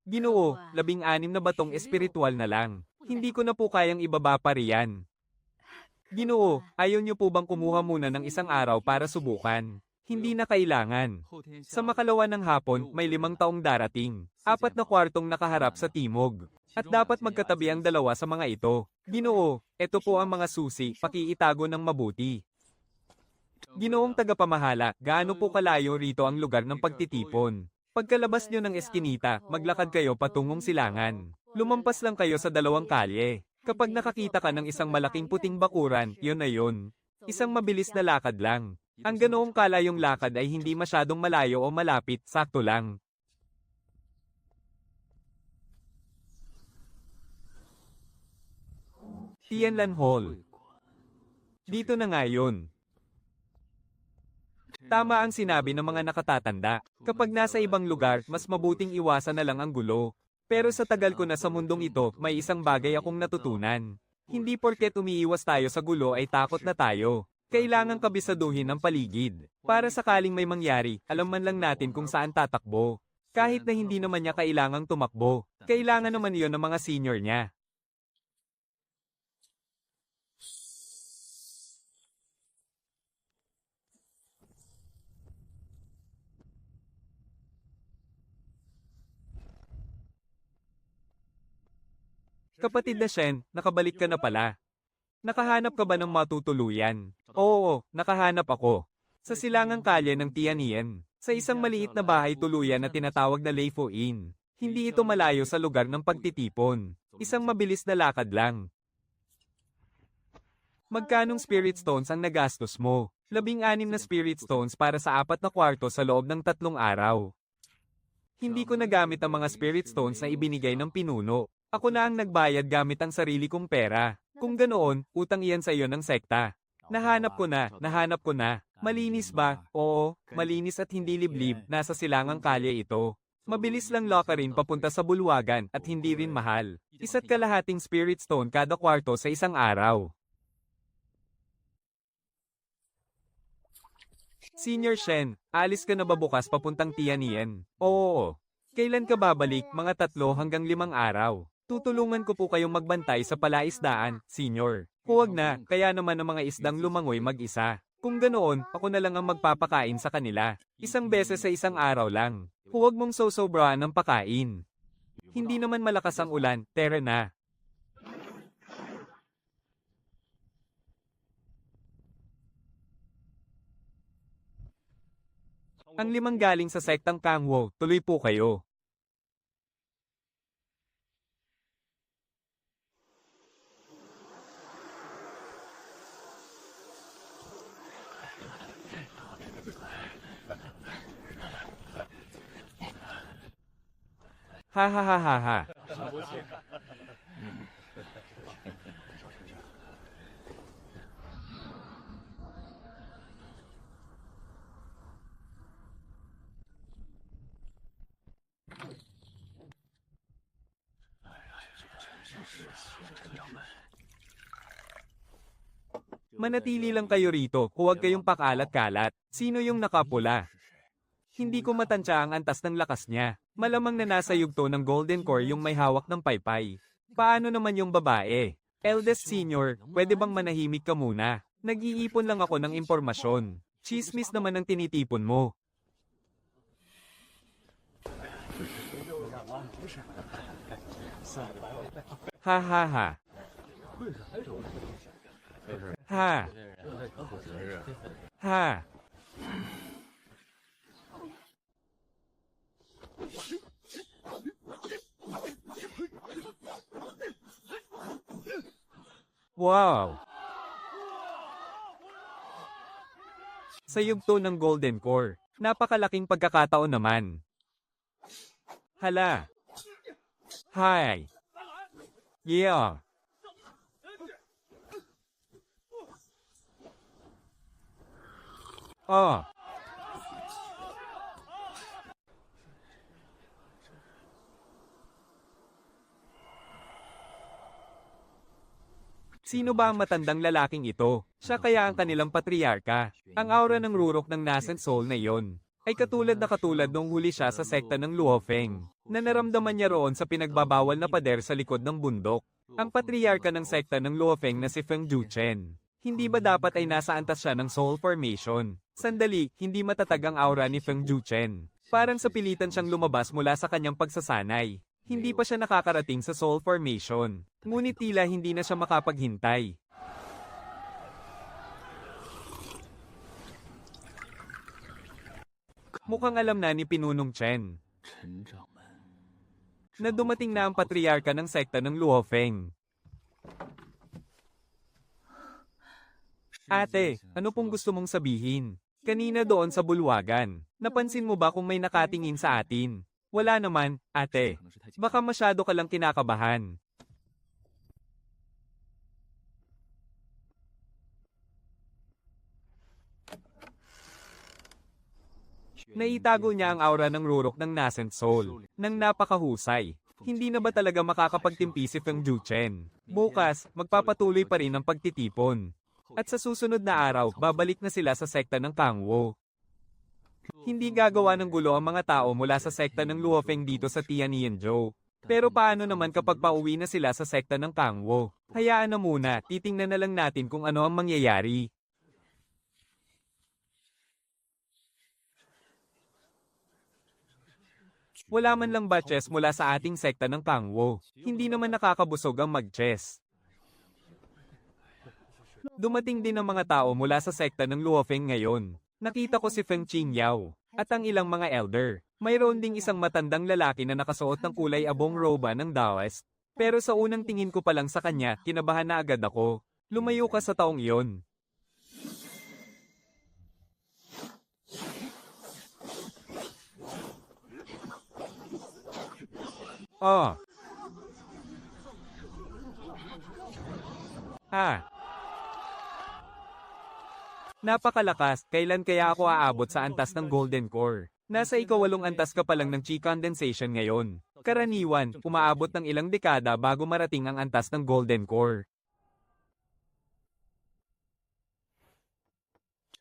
Ginoo, 16 na batong espiritual na lang. Hindi ko na po kayang ibaba pa riyan. Ginoo, ayaw niyo po bang kumuha muna ng 1 araw para subukan? Hindi na kailangan. Sa makalawa ng hapon, may 5 taong darating. 4 na kwartong nakaharap sa timog. At dapat magkatabi ang 2 sa mga ito. Ginoo, ito po ang mga susi, pakiitago ng mabuti. Ginoong tagapamahala, gaano po kalayo rito ang lugar ng pagtitipon? Pagkalabas nyo ng eskinita, maglakad kayo patungong silangan. Lumampas lang kayo sa 2 kalye. Kapag nakakita ka ng isang malaking puting bakuran, yun na yun. Isang mabilis na lakad lang. Ang ganoong kalayong lakad ay hindi masyadong malayo o malapit, sakto lang. Tianlan Hall. Dito na nga yun. Tama ang sinabi ng mga nakatatanda. Kapag nasa ibang lugar, mas mabuting iwasan na lang ang gulo. Pero sa tagal ko na sa mundong ito, may isang bagay akong natutunan. Hindi porket umiiwas tayo sa gulo ay takot na tayo. Kailangang kabisaduhin ang paligid. Para sakaling may mangyari, alam man lang natin kung saan tatakbo. Kahit na hindi naman niya kailangang tumakbo. Kailangan naman iyon ng mga senior niya. Kapatid na Shen, nakabalik ka na pala. Nakahanap ka ba ng matutuluyan? Oo, nakahanap ako. Sa silangang kalye ng Tianien. Sa isang maliit na bahay tuluyan na tinatawag na Leifo Inn. Hindi ito malayo sa lugar ng pagtitipon. Isang mabilis na lakad lang. Magkanong spirit stones ang nagastos mo? 16 na spirit stones para sa 4 na kwarto sa loob ng 3 araw. Hindi ko nagamit ang mga spirit stones na ibinigay ng pinuno. Ako na ang nagbayad gamit ang sarili kong pera. Kung ganoon, utang iyan sa iyo ng sekta. Nahanap ko na. Malinis ba? Oo, malinis at hindi liblib, nasa silangang kalye ito. Mabilis lang lakarin papunta sa bulwagan at hindi rin mahal. 1.5 spirit stone kada kwarto sa isang araw. Senior Shen, alis ka na ba bukas papuntang Tianien? Oo. Kailan ka babalik? Mga 3 hanggang 5 araw. Tutulungan ko po kayong magbantay sa palaisdaan, Senior. Huwag na, kaya naman ang mga isdang lumangoy mag-isa. Kung ganoon, ako na lang ang magpapakain sa kanila. 1 beses sa isang araw lang. Huwag mong sosobrahan ng pakain. Hindi naman malakas ang ulan, tara na. Ang 5 galing sa sektang Kangwo, tuloy po kayo. Ha ha ha ha ha. Manatili lang kayo rito, huwag kayong pakalat-kalat. Sino yung nakapula? Hindi ko matansya ang antas ng lakas niya. Malamang na nasa yugto ng Golden Core yung may hawak ng paypay. Paano naman yung babae? Eldest Senior, pwede bang manahimik ka muna? Nag-iipon lang ako ng impormasyon. Chismis naman ang tinitipon mo. Ha ha ha. Ha. Ha. Wow! Sa yugto ng Golden Core, napakalaking pagkakataon naman. Hala! Hi! Yeah! Oh! Sino ba ang matandang lalaking ito? Siya kaya ang kanilang patriarka. Ang aura ng rurok ng nascent soul na iyon ay katulad nung huli siya sa sekta ng Luofeng, na naramdaman niya roon sa pinagbabawal na pader sa likod ng bundok. Ang patriarka ng sekta ng Luofeng na si Feng Juchen. Hindi ba dapat ay nasa antas siya ng soul formation? Sandali, hindi matatag ang aura ni Feng Juchen. Parang sa pilitan siyang lumabas mula sa kanyang pagsasanay. Hindi pa siya nakakarating sa soul formation. Ngunit tila hindi na siya makapaghintay. Mukhang alam na ni Pinunong Chen na dumating na ang patriarka ng sekta ng Luofeng. Ate, ano pong gusto mong sabihin? Kanina doon sa bulwagan, napansin mo ba kung may nakatingin sa atin? Wala naman, ate. Baka masyado ka lang kinakabahan. Naitago niya ang aura ng rurok ng nascent soul, nang napakahusay. Hindi na ba talaga makakapagtimpi si Feng Juchen? Bukas, magpapatuloy pa rin ang pagtitipon. At sa susunod na araw, babalik na sila sa sekta ng Kangwo. Hindi gagawa ng gulo ang mga tao mula sa sekta ng Luofeng dito sa Tianyanzhou. Pero paano naman kapag pauwi na sila sa sekta ng Kangwo? Hayaan na muna, titingnan na lang natin kung ano ang mangyayari. Wala man lang batches mula sa ating sekta ng Kangwo. Hindi naman nakakabusog ang mag-chess. Dumating din ang mga tao mula sa sekta ng Luofeng ngayon. Nakita ko si Feng Qingyao at ang ilang mga elder. Mayroon ding isang matandang lalaki na nakasuot ng kulay abong roba ng Daoist. Pero sa unang tingin ko pa lang sa kanya, kinabahan na agad ako. Lumayo ka sa taong iyon. Oh. Ha. Napakalakas, kailan kaya ako aabot sa antas ng Golden Core? Nasa ikawalong antas ka pa lang ng Chi Condensation ngayon. Karaniwan, umaabot ng ilang dekada bago marating ang antas ng Golden Core.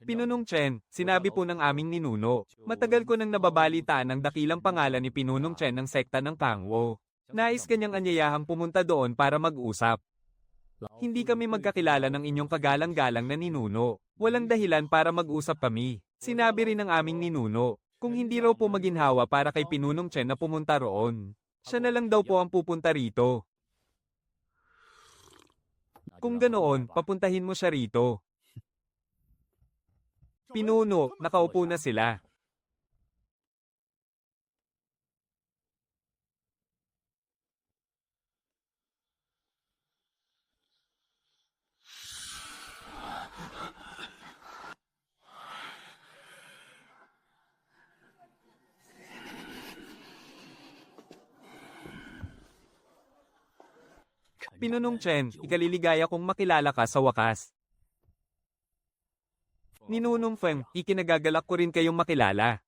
Pinunong Chen, sinabi po ng aming ninuno. Matagal ko nang nababalitaan ang dakilang pangalan ni Pinunong Chen ng sekta ng Kangwo. Nais kanyang anyayahang pumunta doon para mag-usap. Hindi kami magkakilala ng inyong kagalang-galang na ninuno. Walang dahilan para mag-usap kami. Sinabi rin ng aming ninuno, kung hindi raw po maginhawa para kay Pinunong Chen na pumunta roon. Siya na lang daw po ang pupunta rito. Kung ganoon, papuntahin mo siya rito. Pinuno, nakaupo na sila. Pinunong Chen, ikaliligaya kong makilala ka sa wakas. Ninunong Feng, ikinagagalak ko rin kayong makilala.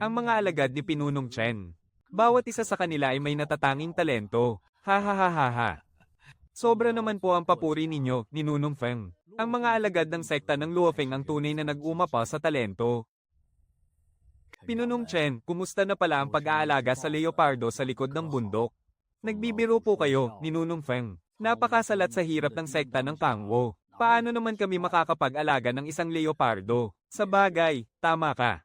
Ang mga alagad ni Pinunong Chen. Bawat isa sa kanila ay may natatanging talento. Ha ha ha ha ha. Sobra naman po ang papuri ninyo, Ninunong Feng. Ang mga alagad ng sekta ng Luofeng ang tunay na nag-umapa sa talento. Pinunong Chen, kumusta na pala ang pag-aalaga sa leopardo sa likod ng bundok? Nagbibiro po kayo, Ninunong Feng. Napakasalat sa hirap ng sekta ng Kangwo. Paano naman kami makakapag-alaga ng isang leopardo? Sa bagay, tama ka.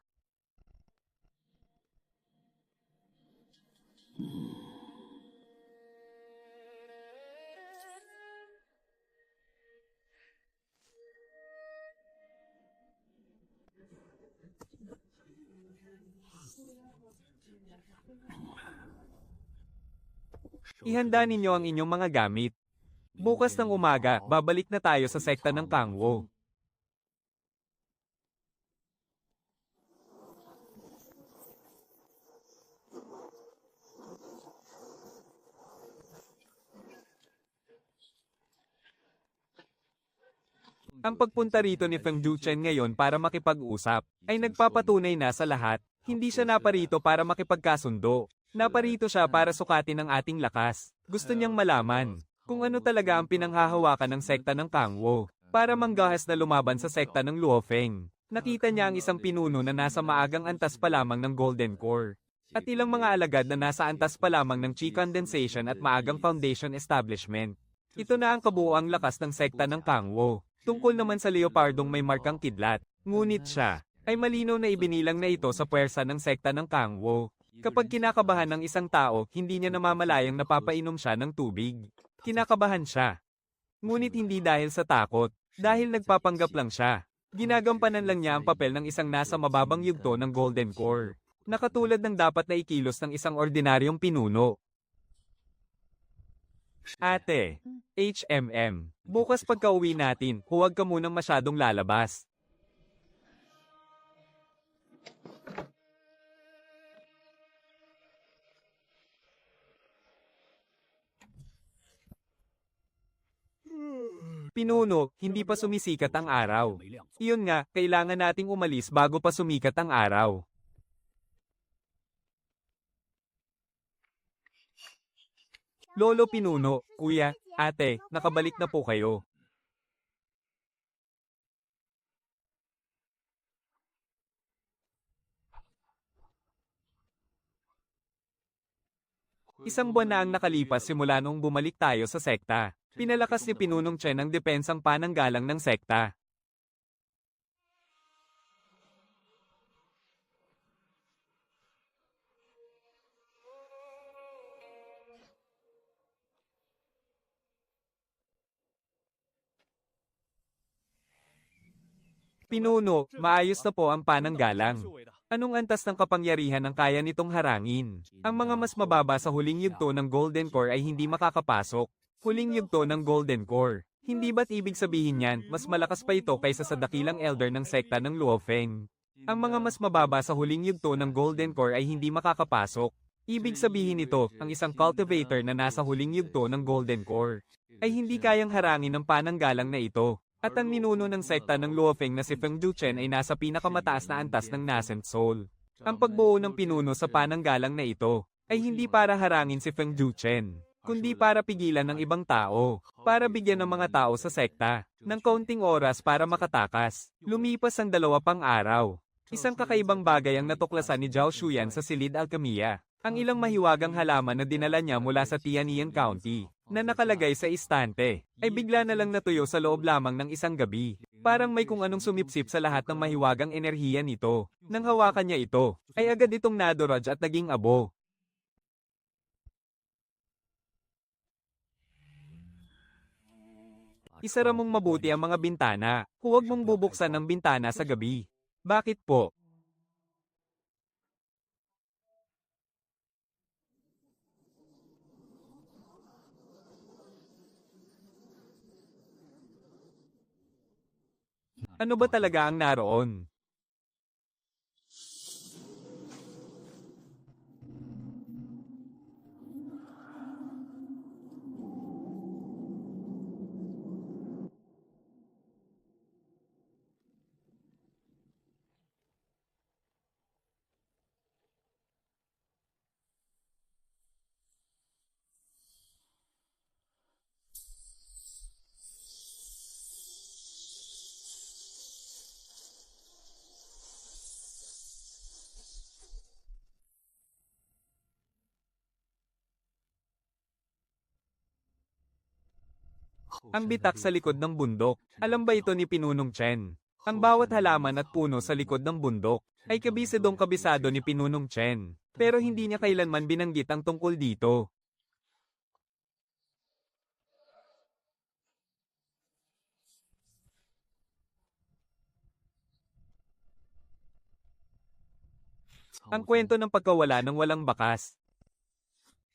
Ihanda ninyo ang inyong mga gamit. Bukas ng umaga, babalik na tayo sa sekta ng Kangwo. Ang pagpunta rito ni Feng Duchen ngayon para makipag-usap, ay nagpapatunay na sa lahat, hindi siya naparito para makipagkasundo. Naparito siya para sukatin ang ating lakas. Gusto niyang malaman kung ano talaga ang pinanghahawakan ng sekta ng Kangwo, para manggahas na lumaban sa sekta ng Luofeng. Nakita niya ang isang pinuno na nasa maagang antas pa lamang ng Golden Core, at ilang mga alagad na nasa antas pa lamang ng Chi Condensation at maagang Foundation Establishment. Ito na ang kabuuang lakas ng sekta ng Kangwo. Tungkol naman sa leopardong may markang kidlat, ngunit siya ay malinaw na ibinilang na ito sa puwersa ng sekta ng Kangwo. Kapag kinakabahan ng isang tao, hindi niya namamalayang napapainom siya ng tubig. Kinakabahan siya. Ngunit hindi dahil sa takot, dahil nagpapanggap lang siya. Ginagampanan lang niya ang papel ng isang nasa mababang yugto ng Golden Core, na katulad ng dapat na ikilos ng isang ordinaryong pinuno. Ate, HMM, bukas pagka-uwi natin, huwag ka munang masyadong lalabas. Pinuno, hindi pa sumisikat ang araw. Iyon nga, kailangan nating umalis bago pa sumikat ang araw. Lolo Pinuno, Kuya, Ate, nakabalik na po kayo. Isang buwan na ang nakalipas simula nung bumalik tayo sa sekta. Pinalakas ni Pinunong Chen ang depensang pananggalang ng sekta. Pinuno, maayos na po ang pananggalang. Anong antas ng kapangyarihan ang kaya nitong harangin? Ang mga mas mababa sa huling yugto ng Golden Core ay hindi makakapasok. Huling yugto ng Golden Core. Hindi ba't ibig sabihin niyan, mas malakas pa ito kaysa sa dakilang elder ng sekta ng Luofeng? Ang mga mas mababa sa huling yugto ng Golden Core ay hindi makakapasok. Ibig sabihin nito, ang isang cultivator na nasa huling yugto ng Golden Core ay hindi kayang harangin ng pananggalang na ito. At ang ninuno ng sekta ng Luofeng na si Feng Duchen ay nasa pinakamataas na antas ng Nascent Soul. Ang pagbuo ng pinuno sa pananggalang na ito ay hindi para harangin si Feng Duchen, kundi para pigilan ng ibang tao, para bigyan ng mga tao sa sekta ng kaunting oras para makatakas. Lumipas ang 2 pang araw. Isang kakaibang bagay ang natuklasan ni Zhao Shuyan sa Silid Alchemia. Ang ilang mahiwagang halaman na dinala niya mula sa Tianying County, na nakalagay sa istante, ay bigla na lang natuyo sa loob lamang ng isang gabi. Parang may kung anong sumipsip sa lahat ng mahiwagang enerhiya nito. Nang hawakan niya ito, ay agad itong naduraj at naging abo. Isara mong mabuti ang mga bintana. Huwag mong bubuksan ang bintana sa gabi. Bakit po? Ano ba talaga ang naroon? Ang bitak sa likod ng bundok. Alam ba ito ni Pinunong Chen? Ang bawat halaman at puno sa likod ng bundok ay kabisadong kabisado ni Pinunong Chen. Pero hindi niya kailanman binanggit ang tungkol dito. Ang kwento ng pagkawala ng walang bakas.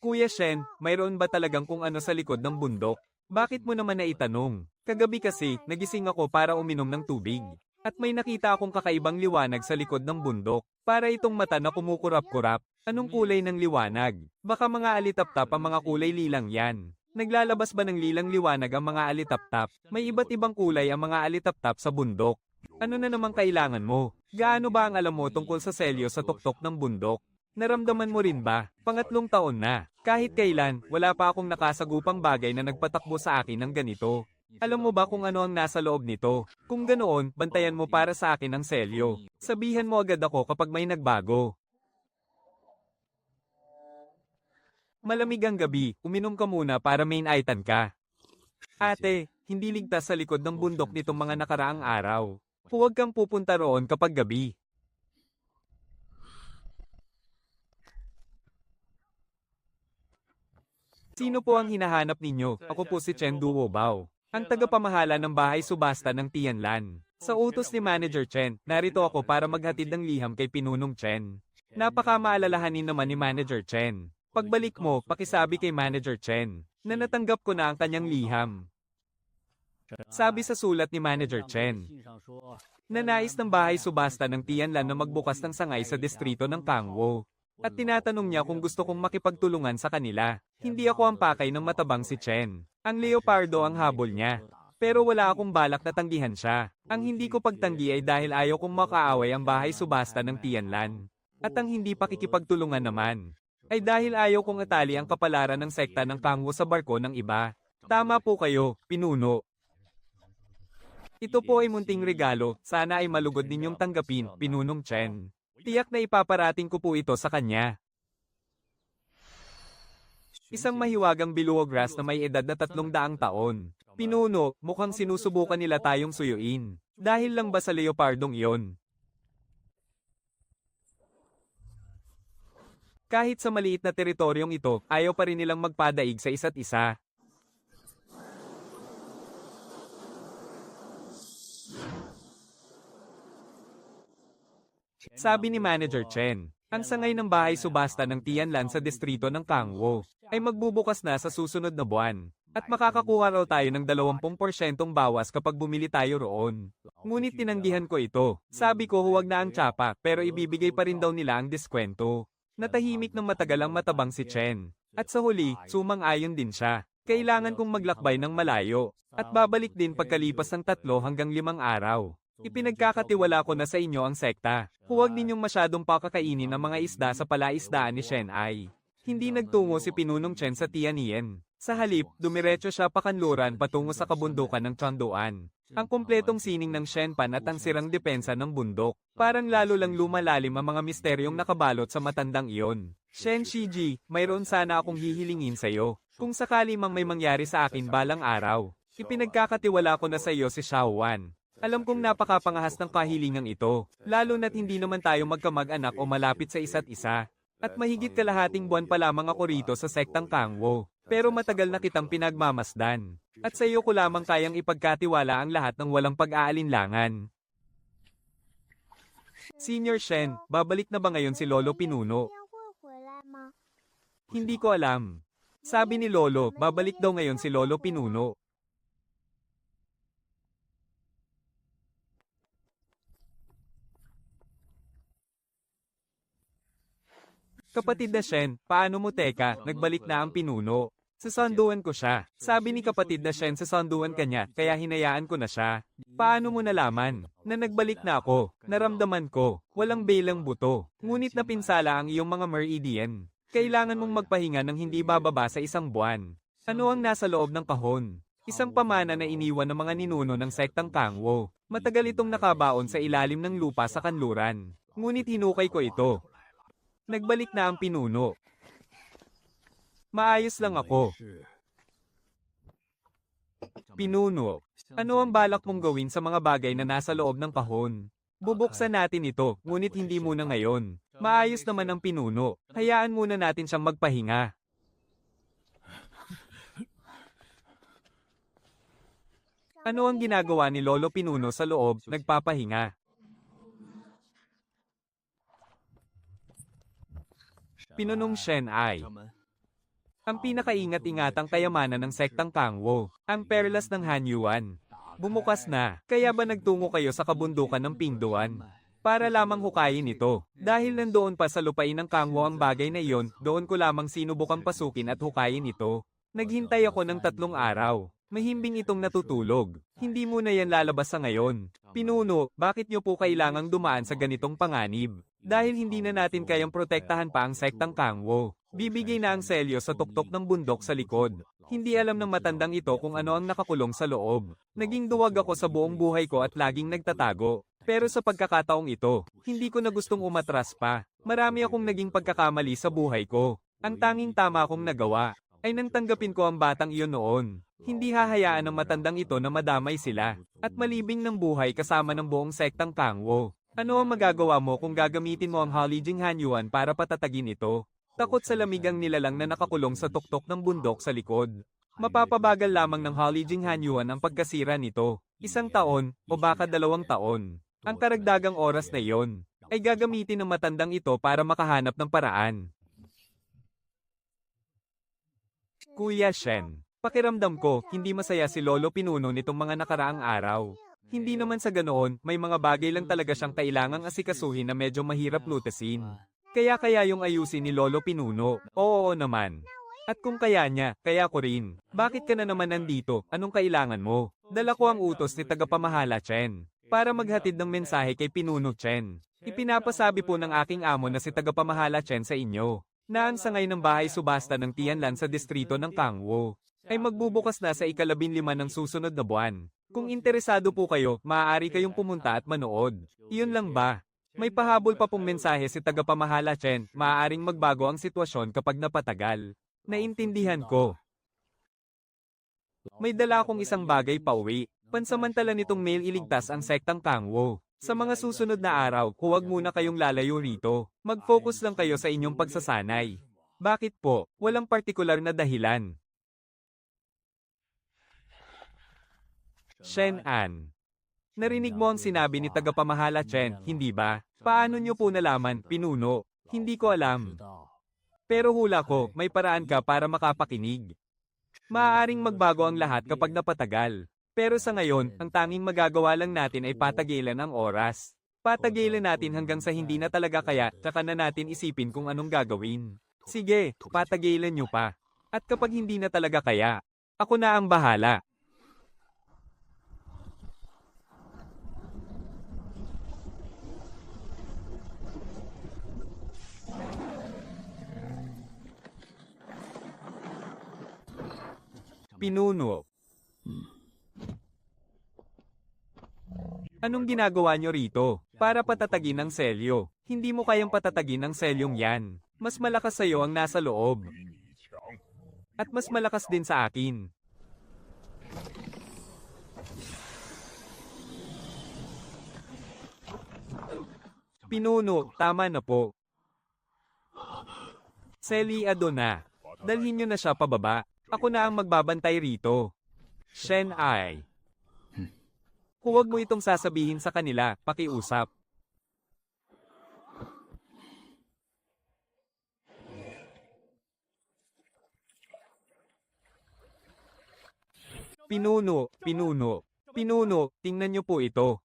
Kuya Shen, mayroon ba talagang kung ano sa likod ng bundok? Bakit mo naman naitanong? Kagabi kasi, nagising ako para uminom ng tubig. At may nakita akong kakaibang liwanag sa likod ng bundok. Para itong mata na kumukurap-kurap. Anong kulay ng liwanag? Baka mga alitaptap ang mga kulay lilang yan. Naglalabas ba ng lilang liwanag ang mga alitaptap? May iba't ibang kulay ang mga alitaptap sa bundok. Ano na namang kailangan mo? Gaano ba ang alam mo tungkol sa selyo sa tuktok ng bundok? Naramdaman mo rin ba? Pangatlong taon na. Kahit kailan, wala pa akong nakasagupang bagay na nagpatakbo sa akin ng ganito. Alam mo ba kung ano ang nasa loob nito? Kung ganoon, bantayan mo para sa akin ang selyo. Sabihan mo agad ako kapag may nagbago. Malamig ang gabi, uminom ka muna para main item ka. Ate, hindi ligtas sa likod ng bundok nitong mga nakaraang araw. Huwag kang pupunta roon kapag gabi. Sino po ang hinahanap ninyo? Ako po si Chen Duobao, ang tagapamahala ng bahay subasta ng Tianlan. Sa utos ni Manager Chen, narito ako para maghatid ng liham kay Pinunong Chen. Napakamaalalahanin naman ni Manager Chen. Pagbalik mo, pakisabi kay Manager Chen na natanggap ko na ang kanyang liham. Sabi sa sulat ni Manager Chen, nanais ng bahay subasta ng Tianlan na magbukas ng sangay sa distrito ng Kangwo. At tinatanong niya kung gusto kong makipagtulungan sa kanila. Hindi ako ang pakay ng matabang si Chen. Ang leopardo ang habol niya. Pero wala akong balak na tanggihan siya. Ang hindi ko pagtanggi ay dahil ayaw kong makaaway ang bahay subasta ng Tianlan. At ang hindi pakikipagtulungan naman ay dahil ayaw kong atali ang kapalaran ng sekta ng Kangwo sa barko ng iba. Tama po kayo, pinuno. Ito po ay munting regalo, sana ay malugod ninyong tanggapin, Pinunong Chen. Tiyak na ipaparating ko po ito sa kanya. Isang mahiwagang biluogras na may edad na 300 taon. Pinuno, mukhang sinusubukan nila tayong suyuin. Dahil lang ba sa leopardong iyon? Kahit sa maliit na teritoryong ito, ayaw pa rin nilang magpadaig sa isa't isa. Sabi ni Manager Chen, ang sangay ng bahay subasta ng Tianlan sa distrito ng Kangwo ay magbubukas na sa susunod na buwan. At makakakuha raw tayo ng 20% bawas kapag bumili tayo roon. Ngunit tinanggihan ko ito. Sabi ko huwag na ang tsapa pero ibibigay pa rin daw nila ang diskwento. Natahimik ng matagal ang matabang si Chen. At sa huli, sumang-ayon din siya. Kailangan kong maglakbay ng malayo. At babalik din pagkalipas ng 3 hanggang 5 araw. Ipinagkakatiwala ko na sa inyo ang sekta. Huwag ninyong masyadong pakakainin ang mga isda sa palaisdaan ni Shen Ai. Hindi nagtungo si Pinunong Chen sa Tianien. Sa halip, dumiretso siya pakanluran patungo sa kabundukan ng Changdoan. Ang kumpletong sining ng Shenpan at ang sirang depensa ng bundok. Parang lalo lang lumalalim ang mga misteryong nakabalot sa matandang iyon. Shen Shiji, mayroon sana akong hihilingin sa iyo. Kung sakali mang may mangyari sa akin balang araw, ipinagkakatiwala ko na sa iyo si Xiao Wan. Alam kong napakapangahas ng kahilingang ito, lalo na't hindi naman tayo magkamag-anak o malapit sa isa't isa. At mahigit kalahating buwan pa lamang ako rito sa sektang Kangwo, pero matagal na kitang pinagmamasdan. At sa iyo ko lamang kayang ipagkatiwala ang lahat ng walang pag-aalinlangan. Senior Shen, babalik na ba ngayon si Lolo Pinuno? Hindi ko alam. Sabi ni Lolo, babalik daw ngayon si Lolo Pinuno. Kapatid na Shen, paano mo teka, nagbalik na ang pinuno? Sasanduan ko siya. Sabi ni kapatid na Shen sasanduan ka niya, kaya hinayaan ko na siya. Paano mo nalaman? Na nagbalik na ako, naramdaman ko, walang belang buto. Ngunit napinsala ang iyong mga meridian. Kailangan mong magpahinga ng hindi bababa sa 1 buwan. Ano ang nasa loob ng kahon? Isang pamana na iniwan ng mga ninuno ng sektang Kangwo. Matagal itong nakabaon sa ilalim ng lupa sa kanluran. Ngunit hinukay ko ito. Nagbalik na ang pinuno. Maayos lang ako. Pinuno, ano ang balak mong gawin sa mga bagay na nasa loob ng kahon? Bubuksan natin ito, ngunit hindi muna ngayon. Maayos naman ang pinuno. Hayaan muna natin siyang magpahinga. Ano ang ginagawa ni Lolo Pinuno sa loob, nagpapahinga? Pinunong Shen ay ang pinakaingat-ingatang kayamanan ng sektang Kangwo, ang perlas ng Hanyuan. Bumukas na, kaya ba nagtungo kayo sa kabundukan ng Pingduan? Para lamang hukayin ito. Dahil nandoon pa sa lupain ng Kangwo ang bagay na iyon, doon ko lamang sinubukang pasukin at hukayin ito. Naghintay ako ng 3 araw. Mahimbing itong natutulog. Hindi muna yan lalabas sa ngayon. Pinuno, bakit nyo po kailangang dumaan sa ganitong panganib? Dahil hindi na natin kayang protektahan pa ang sektang Kangwo. Bibigay na ang selyo sa tuktok ng bundok sa likod. Hindi alam ng matandang ito kung ano ang nakakulong sa loob. Naging duwag ako sa buong buhay ko at laging nagtatago. Pero sa pagkakataong ito, hindi ko na gustong umatras pa. Marami akong naging pagkakamali sa buhay ko. Ang tanging tama kong nagawa ay nang tanggapin ko ang batang iyon noon. Hindi hahayaan ng matandang ito na madamay sila at malibing ng buhay kasama ng buong sektang Kangwo. Ano ang magagawa mo kung gagamitin mo ang Halijing Hanyuan para patatagin ito? Takot sa lamig ang nilalang na nakakulong sa tuktok ng bundok sa likod. Mapapabagal lamang ng Halijing Hanyuan ang pagkasira nito. 1 taon o baka 2 taon. Ang karagdagang oras na iyon ay gagamitin ng matandang ito para makahanap ng paraan. Kuya Shen, pakiramdam ko, hindi masaya si Lolo Pinuno nitong mga nakaraang araw. Hindi naman sa ganoon, may mga bagay lang talaga siyang kailangang asikasuhin na medyo mahirap lutasin. Kaya yung ayusin ni Lolo Pinuno. Oo naman. At kung kaya niya, kaya ko rin. Bakit ka na naman nandito? Anong kailangan mo? Dala ko ang utos ni Tagapamahala Chen para maghatid ng mensahe kay Pinuno Chen. Ipinapasabi po ng aking amo na si Tagapamahala Chen sa inyo na ang sangay ng bahay subasta ng Tianlan sa distrito ng Kangwo ay magbubukas na sa ika-15 ng susunod na buwan. Kung interesado po kayo, maaari kayong pumunta at manood. Iyon lang ba? May pahabol pa pong mensahe si Tagapamahala Chen, maaaring magbago ang sitwasyon kapag napatagal. Naintindihan ko. May dala akong isang bagay pa uwi. Pansamantala nitong mail iligtas ang sektang Kangwo. Sa mga susunod na araw, huwag muna kayong lalayo rito. Mag-focus lang kayo sa inyong pagsasanay. Bakit po? Walang partikular na dahilan. Shen An. Narinig mo ang sinabi ni Tagapamahala Chen, hindi ba? Paano niyo po nalaman, Pinuno? Hindi ko alam. Pero hula ko, may paraan ka para makapakinig. Maaaring magbago ang lahat kapag napatagal. Pero sa ngayon, ang tanging magagawa lang natin ay patagilan ang oras. Patagilan natin hanggang sa hindi na talaga kaya, tsaka na natin isipin kung anong gagawin. Sige, patagilan niyo pa. At kapag hindi na talaga kaya, ako na ang bahala. Pinuno. Anong ginagawa nyo rito? Para patatagin ang selyo. Hindi mo kayang patatagin ang selyong yan. Mas malakas sa'yo ang nasa loob. At mas malakas din sa akin. Pinuno, tama na po. Selyado na. Dalhin nyo na siya pababa. Ako na ang magbabantay rito. Shen Ai. Huwag mo itong sasabihin sa kanila, pakiusap. Pinuno, tingnan niyo po ito.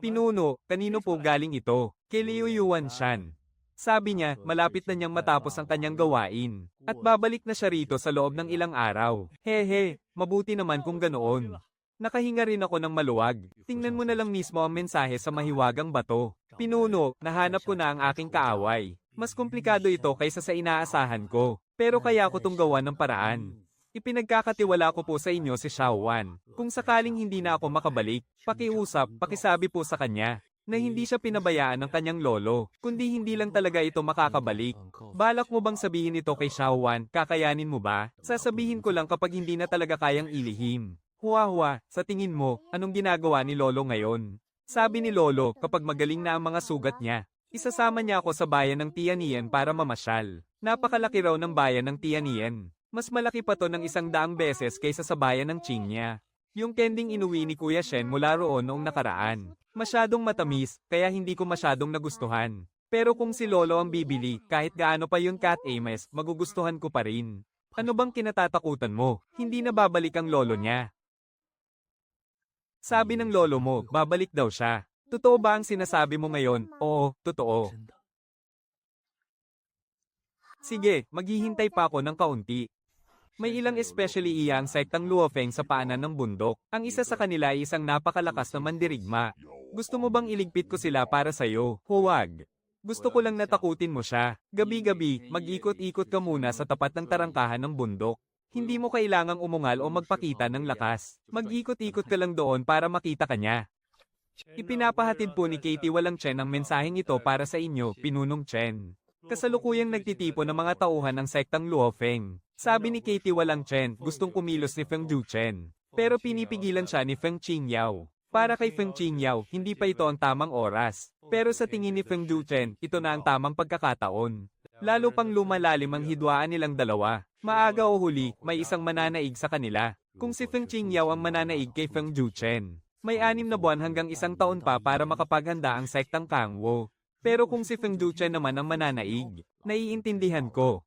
Pinuno, kanino po galing ito? Kay Liu Yuanshan. Sabi niya, malapit na niyang matapos ang kanyang gawain. At babalik na siya rito sa loob ng ilang araw. Hehe, mabuti naman kung ganoon. Nakahinga rin ako ng maluwag. Tingnan mo na lang mismo ang mensahe sa mahiwagang bato. Pinuno, nahanap ko na ang aking kaaway. Mas komplikado ito kaysa sa inaasahan ko. Pero kaya ko tong gawa ng paraan. Ipinagkakatiwala ko po sa inyo si Xiao Wan. Kung sakaling hindi na ako makabalik, pakiusap, pakisabi po sa kanya na hindi siya pinabayaan ng kanyang lolo, kundi hindi lang talaga ito makakabalik. Balak mo bang sabihin ito kay Xiao Wan, kakayanin mo ba? Sasabihin ko lang kapag hindi na talaga kayang ilihim. Huwa, sa tingin mo, anong ginagawa ni Lolo ngayon? Sabi ni Lolo, kapag magaling na ang mga sugat niya, isasama niya ako sa bayan ng Tianien para mamasyal. Napakalaki raw ng bayan ng Tianien. Mas malaki pa to ng 100 beses kaysa sa bayan ng Qingya. Yung kending inuwi ni Kuya Shen mula roon noong nakaraan. Masyadong matamis, kaya hindi ko masyadong nagustuhan. Pero kung si Lolo ang bibili, kahit gaano pa yun Kat Ames, magugustuhan ko pa rin. Ano bang kinatatakutan mo? Hindi na babalik ang lolo niya. Sabi ng lolo mo, babalik daw siya. Totoo ba ang sinasabi mo ngayon? Oo, totoo. Sige, maghihintay pa ako ng kaunti. May ilang especially iya ang sektang Luofeng sa paanan ng bundok. Ang isa sa kanila ay isang napakalakas na mandirigma. Gusto mo bang iligpit ko sila para sa'yo? Huwag. Gusto ko lang natakutin mo siya. Gabi-gabi, mag-ikot-ikot ka muna sa tapat ng tarangkahan ng bundok. Hindi mo kailangang umungal o magpakita ng lakas. Mag-ikot-ikot ka lang doon para makita ka niya. Ipinapahatid po ni Katie Walang Chen ang mensaheng ito para sa inyo, Pinunong Chen. Kasalukuyang nagtitipon ng mga tauhan ng sektang Luofeng. Sabi ni Katie Walang Chen, gustong kumilos ni Feng Juchen. Pero pinipigilan siya ni Feng Qingyao. Para kay Feng Qingyao, hindi pa ito ang tamang oras. Pero sa tingin ni Feng Juchen, ito na ang tamang pagkakataon. Lalo pang lumalalim ang hidwaan nilang dalawa. Maaga o huli, may isang mananaig sa kanila. Kung si Feng Qingyao ang mananaig kay Feng Juchen, may 6 na buwan hanggang 1 taon pa para makapaghanda ang sektang Kangwo. Pero kung si Feng Juchen naman ang mananaig, naiintindihan ko.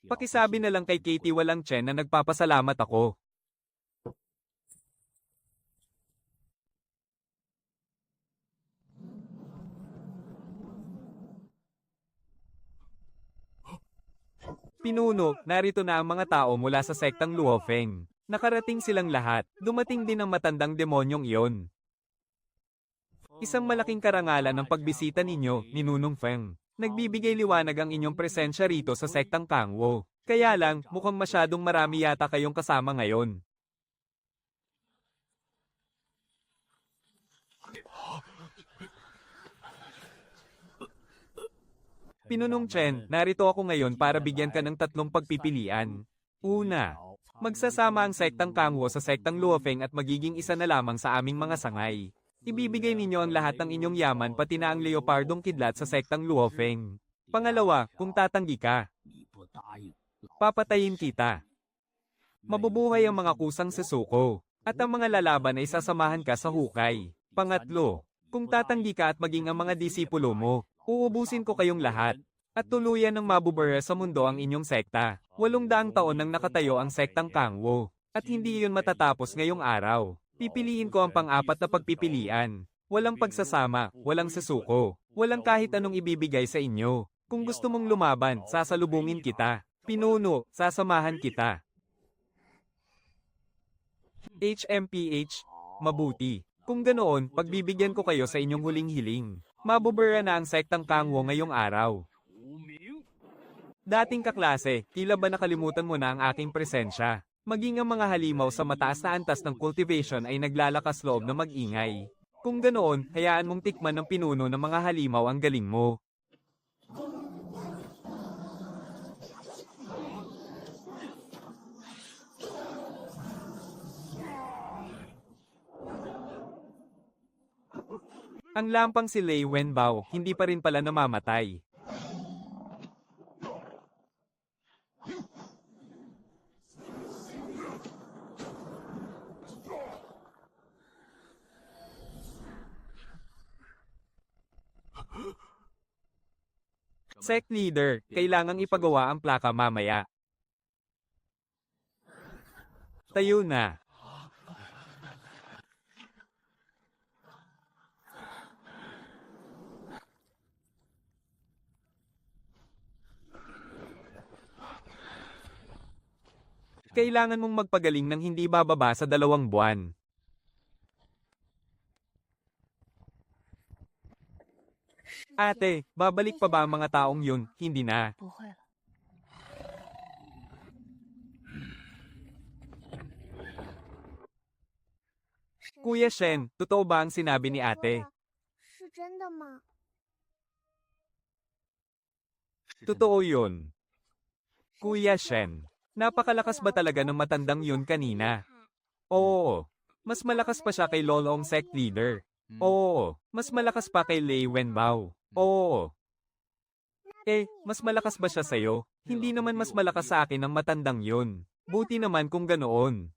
Pakisabi na lang kay Katie Walang Chen na nagpapasalamat ako. Pinuno, narito na ang mga tao mula sa sektang Luofeng. Nakarating silang lahat. Dumating din ang matandang demonyong iyon. Isang malaking karangalan ng pagbisita ninyo, Ninunong Feng. Nagbibigay liwanag ang inyong presensya rito sa sektang Kangwo. Kaya lang, mukhang masyadong marami yata kayong kasama ngayon. Pinunong Chen, narito ako ngayon para bigyan ka ng 3 pagpipilian. Una, magsasama ang sektang Kangwo sa sektang Luofeng at magiging isa na lamang sa aming mga sangay. Ibibigay ninyo ang lahat ng inyong yaman pati na ang leopardong kidlat sa sektang Luofeng. Pangalawa, kung tatanggi ka, papatayin kita. Mabubuhay ang mga kusang sesuko, at ang mga lalaban ay sasamahan ka sa hukay. Pangatlo, kung tatanggi ka at maging ang mga disipulo mo, uubusin ko kayong lahat. At tuluyan ng mabubura sa mundo ang inyong sekta. 800 taon nang nakatayo ang sektang Kangwo. At hindi iyon matatapos ngayong araw. Pipiliin ko ang pang-4 na pagpipilian. Walang pagsasama, walang sesuko, walang kahit anong ibibigay sa inyo. Kung gusto mong lumaban, sasalubungin kita. Pinuno, sasamahan kita. HMPH, mabuti. Kung ganoon, pagbibigyan ko kayo sa inyong huling hiling. Mabubura na ang sektang Kangwo ngayong araw. Dating kaklase, tila ba nakalimutan mo na ang aking presensya? Maging ang mga halimaw sa mataas na antas ng cultivation ay naglalakas loob na mag-ingay. Kung ganoon, hayaan mong tikman ng pinuno ng mga halimaw ang galing mo. Ang lampang si Lei Wenbao, hindi pa rin pala namamatay. Sect leader, kailangang ipagawa ang plaka mamaya. Tayo na. Kailangan mong magpagaling ng hindi bababa sa 2 buwan. Ate, babalik pa ba ang mga taong yun? Hindi na. Kuya Shen, totoo ba ang sinabi ni ate? Totoo yun. Kuya Shen, napakalakas ba talaga ng matandang yun kanina? Oo. Mas malakas pa siya kay Lolong Sect Leader. Oo. Mas malakas pa kay Lei Wenbao. Oo. Mas malakas ba siya sa'yo? Hindi naman mas malakas sa akin ang matandang yun. Buti naman kung ganoon.